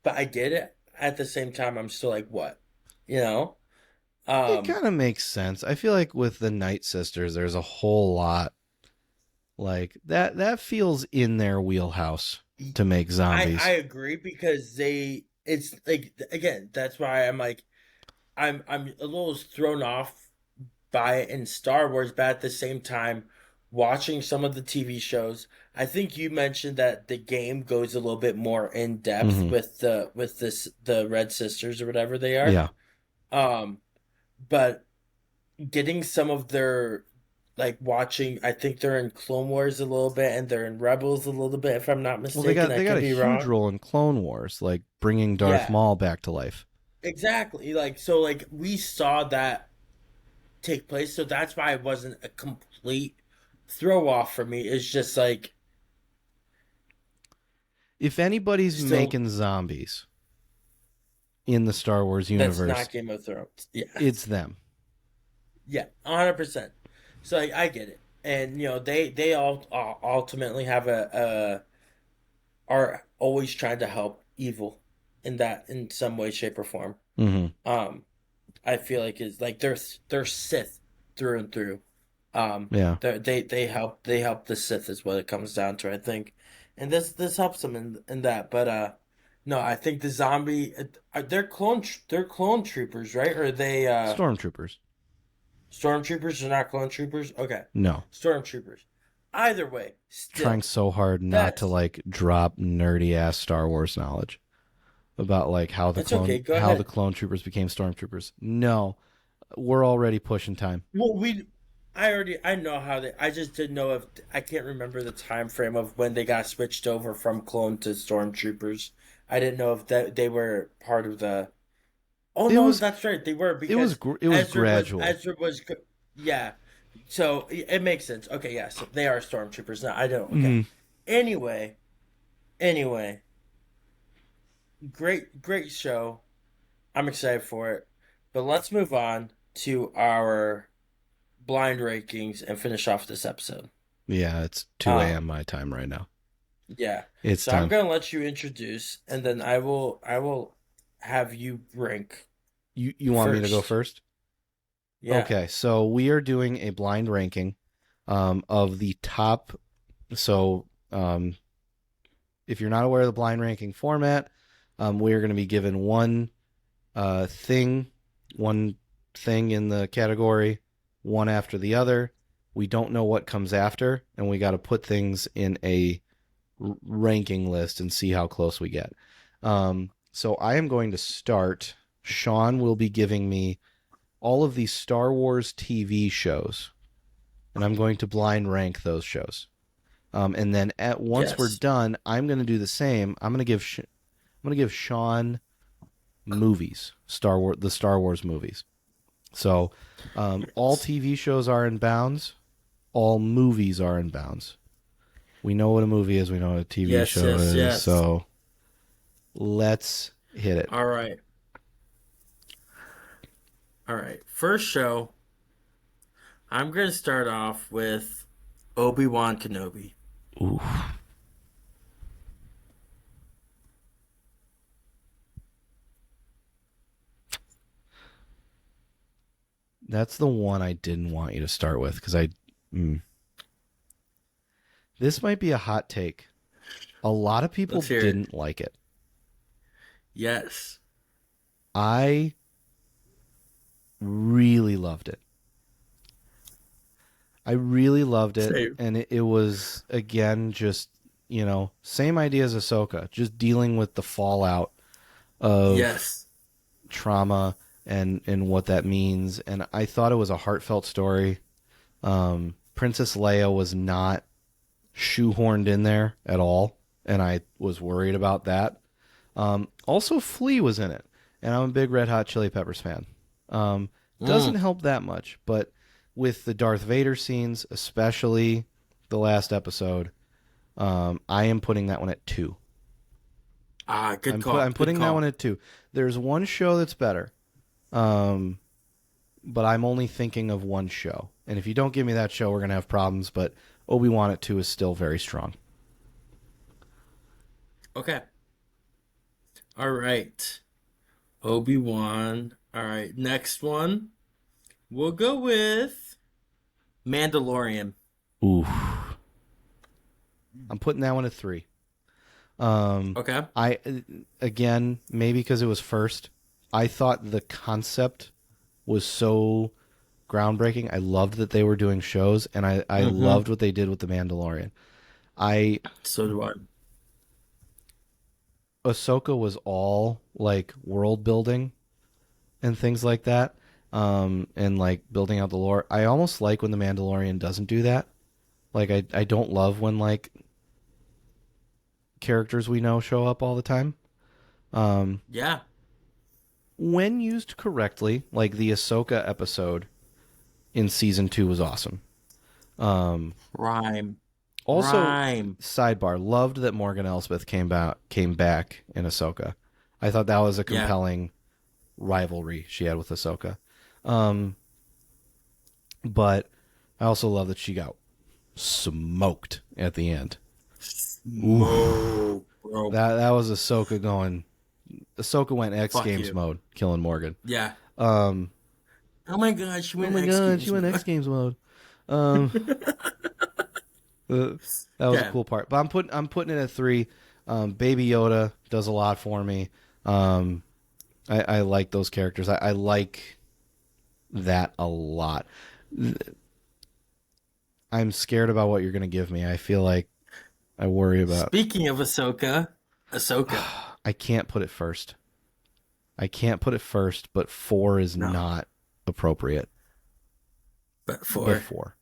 But I get it. At the same time, I'm still like, what? You know? It Um, kind of makes sense. I feel like with the Night Sisters, there's a whole lot like that. That feels in their wheelhouse to make I zombies. agree because it's like again, that's why I'm like I'm a little thrown off by it in Star Wars, but at the same time, watching some of the TV shows, I think you mentioned that the game goes a little bit more in depth Hmm. the Red Sisters or whatever they are. Yeah. Um, but getting some of their like watching, I think they're in Clone Wars a little bit and they're in Rebels a little bit, if I'm not Well, mistaken. I they got could a be huge wrong. role in Clone Wars, like bringing Darth Yeah, Maul back to life. exactly. Like so, like we saw that take place, so that's why it wasn't a complete throw off for me. It's just like If anybody's still making zombies in the Star Wars that's universe, not Game of Thrones. Yeah, it's them. yeah, 100%. So I get it, and they all ultimately have a are always trying to help evil in some way, shape, or form. Hmm. Um, I feel like is like they're Sith through and through. Yeah. They help the Sith is what it comes down to, I think, and this helps them in that. But no, I think the zombie they're clone troopers, right? Or are they Stormtroopers. stormtroopers? Are not clone troopers. Okay, No. stormtroopers. Either way, Trying still so hard not to that's like drop nerdy ass Star Wars knowledge about like it's okay. Go how the ahead. clone troopers became stormtroopers. No, we're already pushing time. Well, I know how they. I just didn't know if I can't remember the time frame of when they got switched over from clone to stormtroopers. I didn't know if that they were part of the. Oh It no, was that's right. They were because it was gradual. Ezra was yeah. So it makes sense. Okay, yeah. So they are stormtroopers now. I don't. Okay. Hmm. Anyway, anyway, great show. I'm excited for it. But let's move on to our blind rankings and finish off this episode. Yeah, it's 2 a.m. Um, my time right now. yeah. It's So I'm time. gonna let you introduce, and then I will have you rank You want me to go first. first? Yeah. Okay, so we are doing a blind ranking of the top. So if you're not aware of the blind ranking format, we are going to be given uh, thing, one thing in the category, one after the other. We don't know what comes after, and we got to put things in a ranking list and see how close we get. So I am going to start. Sean will be giving me all of the Star Wars TV shows, and I'm going to blind rank those shows. And then once we're Yes. done, I'm going to do the same. I'm going to give Sean movies, the Star Wars movies. So all Yes. TV shows are in bounds. All movies are in bounds. We know what a movie is. We know what a TV Yes. show Yes. is. Yes. So let's hit it. All right. All right. First show, I'm going to start off with Obi-Wan Kenobi. Ooh, that's the one I didn't want you to start with because mm, this might be a hot take. A lot of people Let's hear it. didn't like it. Yes. I really loved it. I really loved it, Same. and it was again just same idea as Ahsoka, just dealing with the fallout of Yes. trauma and what that means. And I thought it was a heartfelt story. Princess Leia was not shoehorned in there at all, and I was worried about that. Also, Flea was in it, and I'm a big Red Hot Chili Peppers fan. Doesn't Mm. help that much, but with the Darth Vader scenes, especially the last episode, I am putting that one at 2. Ah, good call. I'm Good putting that one call. at 2. There's one show that's better, um, but I'm only thinking of one show. And if you don't give me that show, we're gonna have problems. But Obi-Wan at 2 is still very strong. Okay. All right. Obi-Wan. All right. Next one. We'll go with Mandalorian. Ooh, I'm putting that one at 3. Um, Okay. I again maybe because it was first. I thought the concept was so groundbreaking. I loved that they were doing shows, and I Mm-hmm. loved what they did with the Mandalorian. I So do I. Ahsoka was all like world building and things like that, and like building out the lore. I almost like when the Mandalorian doesn't do that. Like I don't love when like characters we know show up all the time. Um, Yeah. when used correctly, like the Ahsoka episode in season 2 was awesome. Um, Rhyme. also, Rhyme. sidebar, loved that Morgan Elsbeth came back in Ahsoka. I thought that was a Yeah. compelling rivalry she had with Ahsoka. Um, but I also love that she got smoked at the end. Oof. Smoke, bro. That was Ahsoka going. Ahsoka went X Fuck Games you. mode, killing Morgan. Yeah. Um, Oh my god, she oh went my X god, she Games went mode. X Games mode. Um, that was a Okay. cool part. But I'm putting it at 3. Baby Yoda does a lot for me. Um, I like those characters. I like that a lot. I'm scared about what you're going to give me. I feel like I worry about. Speaking of Ahsoka, Ahsoka. I can't put it first. I can't put it first, but 4 is No, not appropriate. but But four. 4.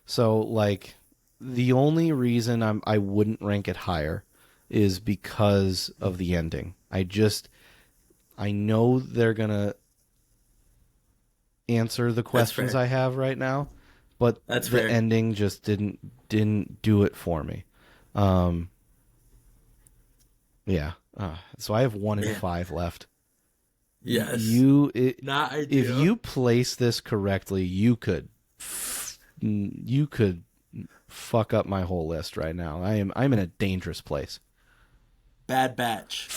So like the only reason I wouldn't rank it higher is because of the ending. I know they're gonna answer the That's questions fair. I have right now, but That's the fair. ending just didn't do it for me. Um, yeah. So I have 1 and Man. 5 left. Yes. You Not if ideal. you place this correctly, you could fuck up my whole list right now. I'm in a dangerous place. Bad Batch.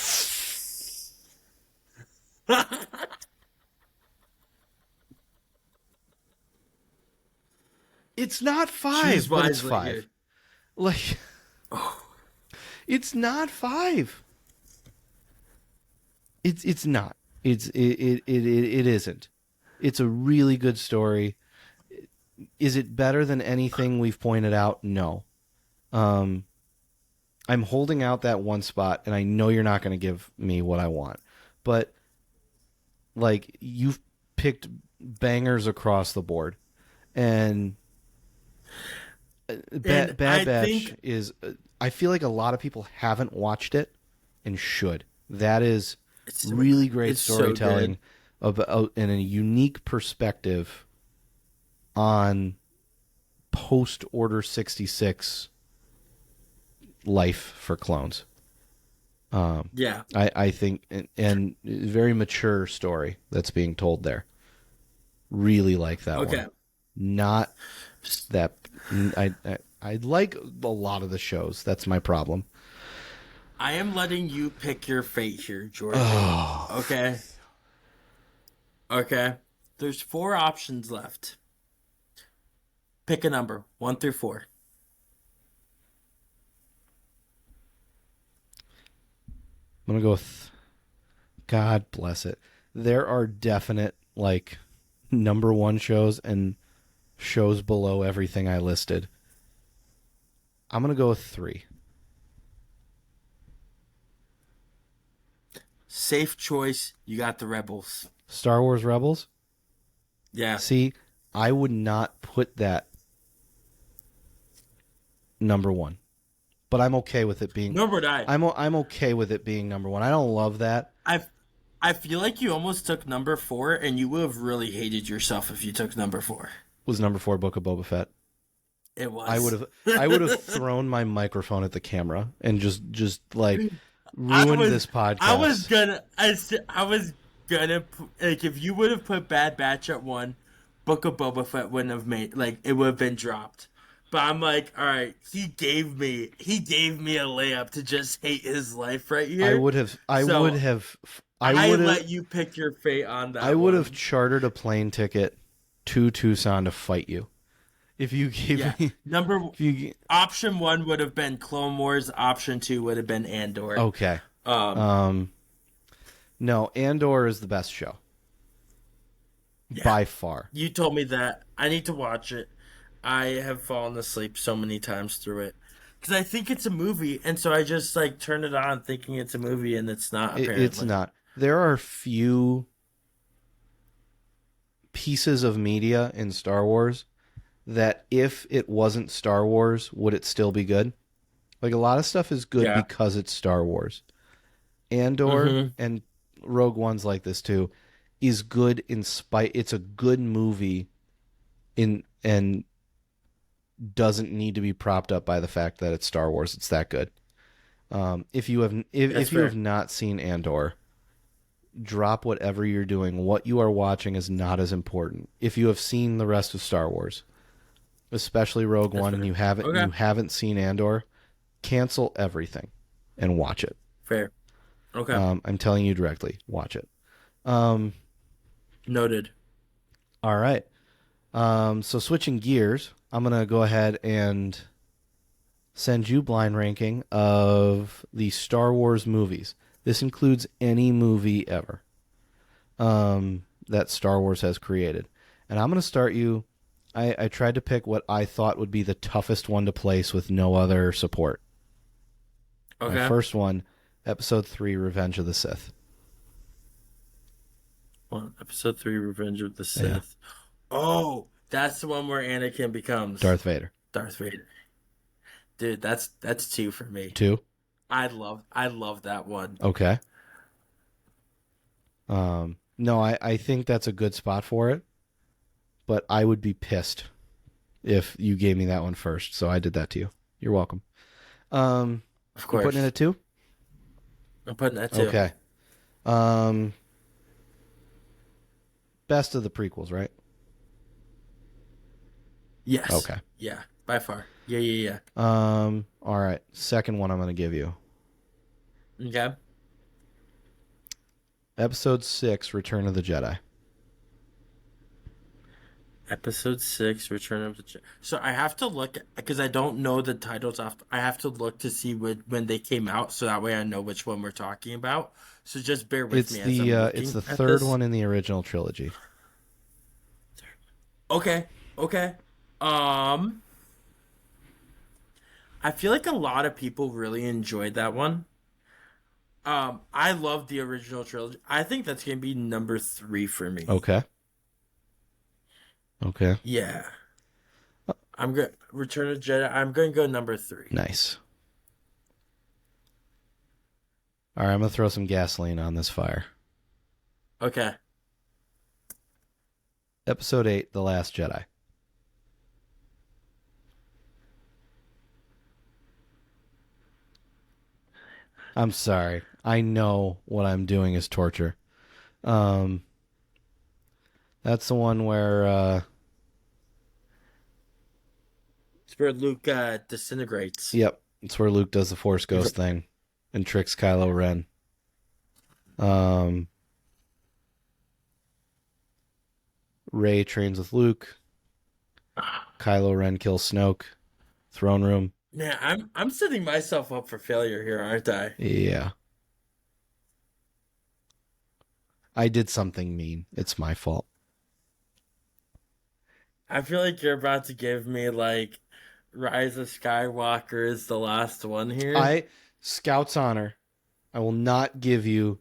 It's not Choose 5, but it's wisely here. 5. Like Oh, it's not 5. It's not. It isn't. It's a really good story. Is it better than anything we've pointed out? No. Um, I'm holding out that one spot, and I know you're not going to give me what I want, but like you've picked bangers across the board, and And Bad I Batch think is. I feel like a lot of people haven't watched it and should. That is it's so really great it's so storytelling good. about and a unique perspective on post Order 66 life for clones. Um, Yeah. I think, and very mature story that's being told there. Really like that one. Okay. Not that I like a lot of the shows. That's my problem. I am letting you pick your fate here, Georgie. Oh, Okay. Okay. There's four options left. Pick a number, 1 through 4. I'm gonna go with God bless it. There are definite like number one shows and shows below everything I listed. I'm gonna go with 3. Safe choice. You got the Rebels. Star Wars Rebels. Yeah. See, I would not put that number one, but I'm okay with it being. Nor would I. I'm okay with it being number one. I don't love that. I I feel like you almost took number 4, and you would have really hated yourself if you took number 4. Was number 4 Book of Boba Fett? It I would was. have. I would have thrown my microphone at the camera and just like I ruined was this I was podcast. gonna I was gonna like if you would have put Bad Batch at 1, Book of Boba Fett wouldn't have made like it would have been dropped. But I'm like, all right, he gave me a layup to just hate his life right I here. would have. I would So have. I I would have. let you pick your fate on I that would have one. chartered a plane ticket to Tucson to fight you if you Yeah, gave me. number If you option 1 would have been Clone Wars. Option 2 would have been Andor. okay. Um, Um. No, Andor is the best show yeah, by far. you told me that. I need to watch it. I have fallen asleep so many times through it because I think it's a movie, and so I just like turn it on thinking it's a movie, and it's not It's apparently. not. There are few pieces of media in Star Wars that if it wasn't Star Wars, would it still be good? Like a lot of stuff is good Yeah. because it's Star Wars. Andor Mm-hmm. and Rogue One's like this too, is good in spite. It's a good movie in and doesn't need to be propped up by the fact that it's Star Wars. It's that good. If you have That's if you have fair. not seen Andor, drop whatever you're doing. What you are watching is not as important. If you have seen the rest of Star Wars, especially Rogue That's One, and fair. you Okay. haven't seen Andor, cancel everything and watch it. Fair. Okay. I'm telling you directly, watch it. Um, Noted. all right. So switching gears, I'm gonna go ahead and send you blind ranking of the Star Wars movies. This includes any movie ever that Star Wars has created. And I'm going to start you. I tried to pick what I thought would be the toughest one to place with no other support. My Okay. first one, Episode 3, Revenge of the Sith. Well, episode 3, Revenge of the Yeah, Sith. Oh, that's the one where Anakin becomes Darth Vader. Darth Vader. Dude, that's 2 for me. 2. I love that one. Okay. No, I think that's a good spot for it, but I would be pissed if you gave me that one first. So I did that to you. You're welcome. Um, Of you putting in a course. 2? I'm putting that too. Okay. Um, best of the prequels, right? Yes. Okay. Yeah, by far. Yeah. All right. Second one I'm going to give you. Okay. Episode 6, Return of the Jedi. Episode 6, Return of the Jedi. So I have to look because I don't know the titles off. I have to look to see when they came out, so that way I know which one we're talking about. So just bear with me as I'm It's looking the at third this. one in the original trilogy. Okay. Okay. Um, I feel like a lot of people really enjoyed that one. I love the original trilogy. I think that's gonna be number three for me. Okay. Okay. Yeah, I'm gonna Return of the Jedi. I'm gonna go number three. Nice. All right, I'm gonna throw some gasoline on this fire. Okay. Episode 8, The Last Jedi. I'm sorry. I know what I'm doing is torture. Um, that's the one where, It's where Luke disintegrates. yep, it's where Luke does the Force Ghost thing and tricks Kylo Ren. Um, Rey trains with Luke. Kylo Ren kills Snoke. Throne room. Man, I'm setting myself up for failure here, aren't I? Yeah. I did something mean. It's my fault. I feel like you're about to give me like Rise of Skywalker is the last one here. Scout's honor. I will not give you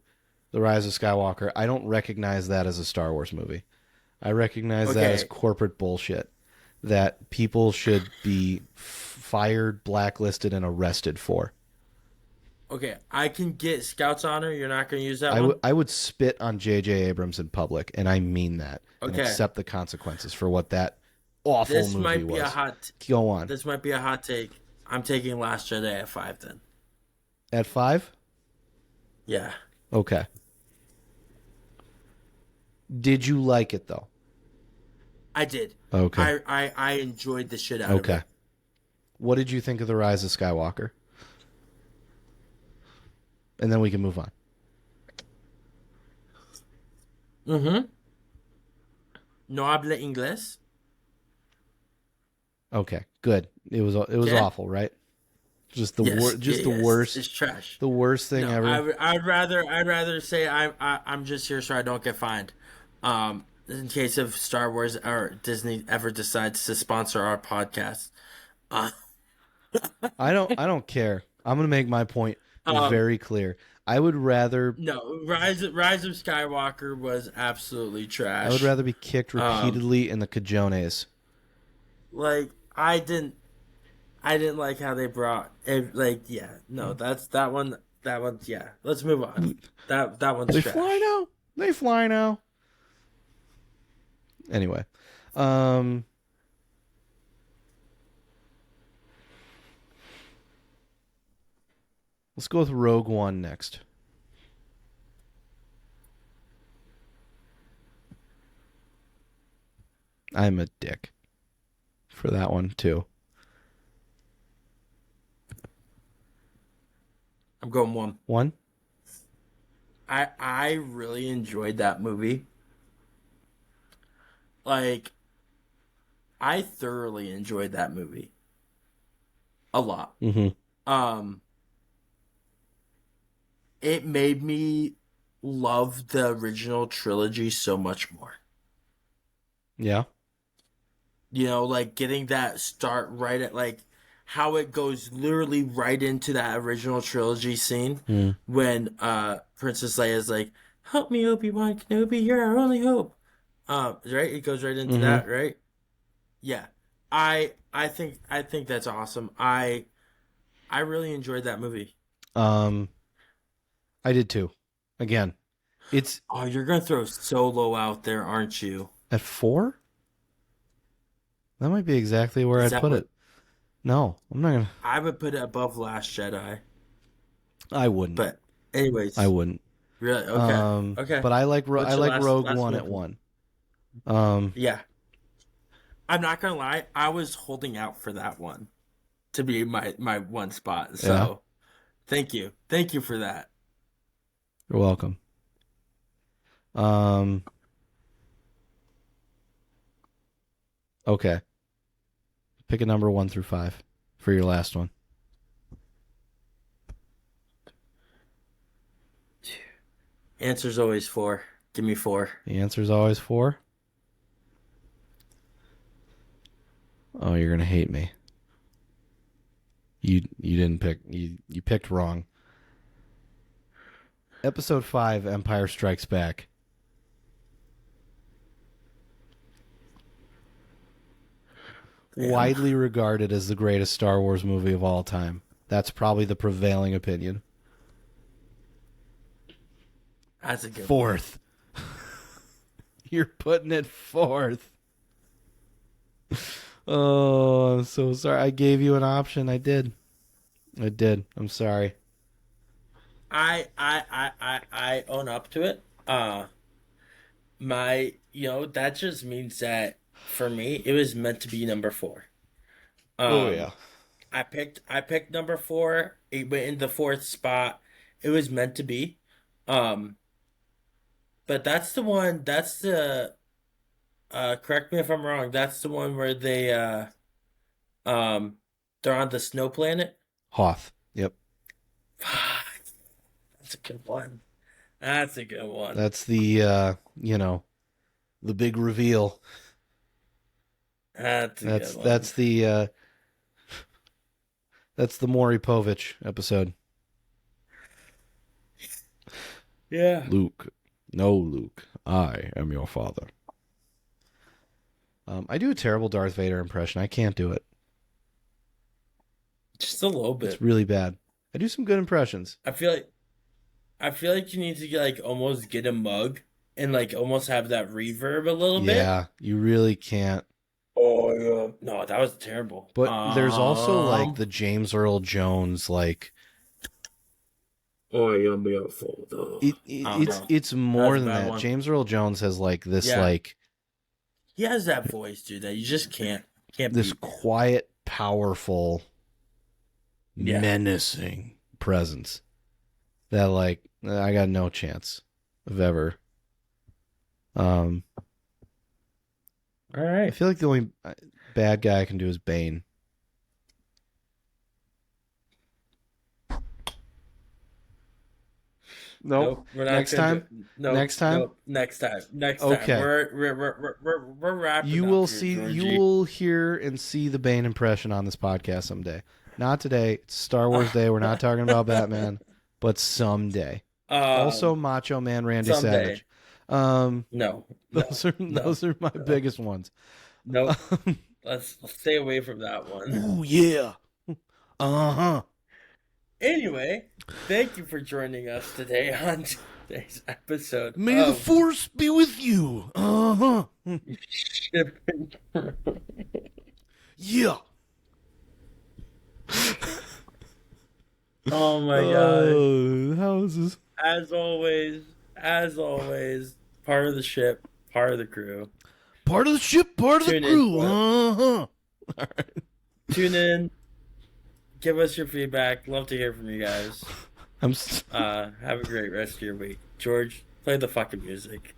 The Rise of Skywalker. I don't recognize that as a Star Wars movie. I recognize that as Okay, corporate bullshit that people should be fired, blacklisted, and arrested for. okay, I can get Scout's honor. You're not going to use that I would one. I would spit on J.J. Abrams in public, and I mean that, and Okay, accept the consequences for what that awful this movie might be a was. hot. Go on. This might be a hot take. I'm taking Last Jedi at five. Then, At 5? yeah, Okay. Did you like it, though? I did. Okay. I enjoyed the shit out of Okay. it. What did you think of The Rise of Skywalker? And then we can move on. Mm-hmm. No habla inglés. Okay, good. It was Okay. awful, right? Just the Yes. Yeah. just the Yes. worst It's trash. the worst thing No, ever. I'd rather say I'm just here so I don't get fined. In case of Star Wars or Disney ever decides to sponsor our podcast. Uh, I don't care. I'm going to make my point um, very clear. I would rather no, Rise of Skywalker was absolutely I would trash. rather be kicked Um, repeatedly in the cajones. like I didn't like how they brought it. Like, yeah, no, that's that one. That one, yeah. Let's move on. That one's They fly trash. now. They fly now. Anyway, um let's go with Rogue One next. I'm a dick for that one too. I'm going one. One? I really enjoyed that movie. Like, I thoroughly enjoyed that movie a lot. Mhm. Um, it made me love the original trilogy so much more. Yeah. You know, like getting that start right at like how it goes literally right into that original trilogy scene Mm. when Princess Leia's like, "Help me, Obi-Wan Kenobi, you're our only hope." Right? It goes right into Mhm. that, right? Yeah. I think that's awesome. I really enjoyed that movie. Um I did too. Again, it's Oh, you're gonna throw Solo out there, aren't you? at 4? That might be exactly where Is I'd that put what it. No, I'm not gonna. I would put it above Last Jedi? I wouldn't. But I anyways, wouldn't. really, okay, okay. But I What's your like Rogue last One at movie? 1. Um, Yeah, I'm not gonna lie. I was holding out for that one to be my one spot. yeah, So thank you for that. you're welcome. Um, okay. Pick a number 1 through 5 for your last one. Answer's always four. Give me four. The answer is always 4. Oh, you're gonna hate me. You didn't pick. You picked wrong. Episode 5, Empire Strikes Back. Damn. Widely regarded as the greatest Star Wars movie of all time. That's probably the prevailing opinion. That's a good one. Fourth. You're putting it fourth. Oh, I'm so sorry. I gave you an option. I did. I'm sorry. I own up to it. That just means that for me, it was meant to be number four. Oh yeah. I picked number four. It went in the fourth spot. It was meant to be. Um, but that's the one. That's the. Correct me if I'm wrong. That's the one where um, they're on the snow planet. Hoth. Yep. That's a good one. That's a good one. That's the the big reveal. That's a That's good one. that's the uh that's the Maury Povich episode. Yeah. Luke. No, Luke. I am your father. I do a terrible Darth Vader impression. I can't do it. Just a little It's bit. really bad. I do some good impressions. I feel like you need to like almost get a mug and like almost have that reverb a little bit. Yeah, you really can't. Oh yeah. No, that was terrible. But there's also like the James Earl Jones like Oh yeah, beautiful though. I don't know. it's That more was a than bad that. one. James Earl Jones has like this Yeah. like He has that voice, dude, that you just can't this beat. quiet, powerful, Yeah. menacing presence that like I got no chance of ever. Um, All I right. feel like the only bad guy I can do is Bane. Nope. Nope, we're not Next gonna do. time. Nope, Next time. nope. Next time. Next time. Okay. We're wrapping You up will here, see. You Georgie. will hear and see the Bane impression on this podcast someday. Not today. It's Star Wars Day. We're not talking about Batman, but someday. Also, Um, Macho Man Randy someday. Savage. Um, No, no, those are no, those are my no, biggest ones. nope. Let's stay away from that one. Oh yeah. Uh-huh. Anyway, thank you for joining us today on today's episode May the of force be with you. Uh-huh. Shipping. Yeah. Oh my god. How is this? As always, part of the ship, part of the crew. Part of the ship, part of the Tune in crew. for it. Uh-huh. All right. Tune in. Give us your feedback. Love to hear from you guys. I'm Have a great rest of your week. George, play the fucking music.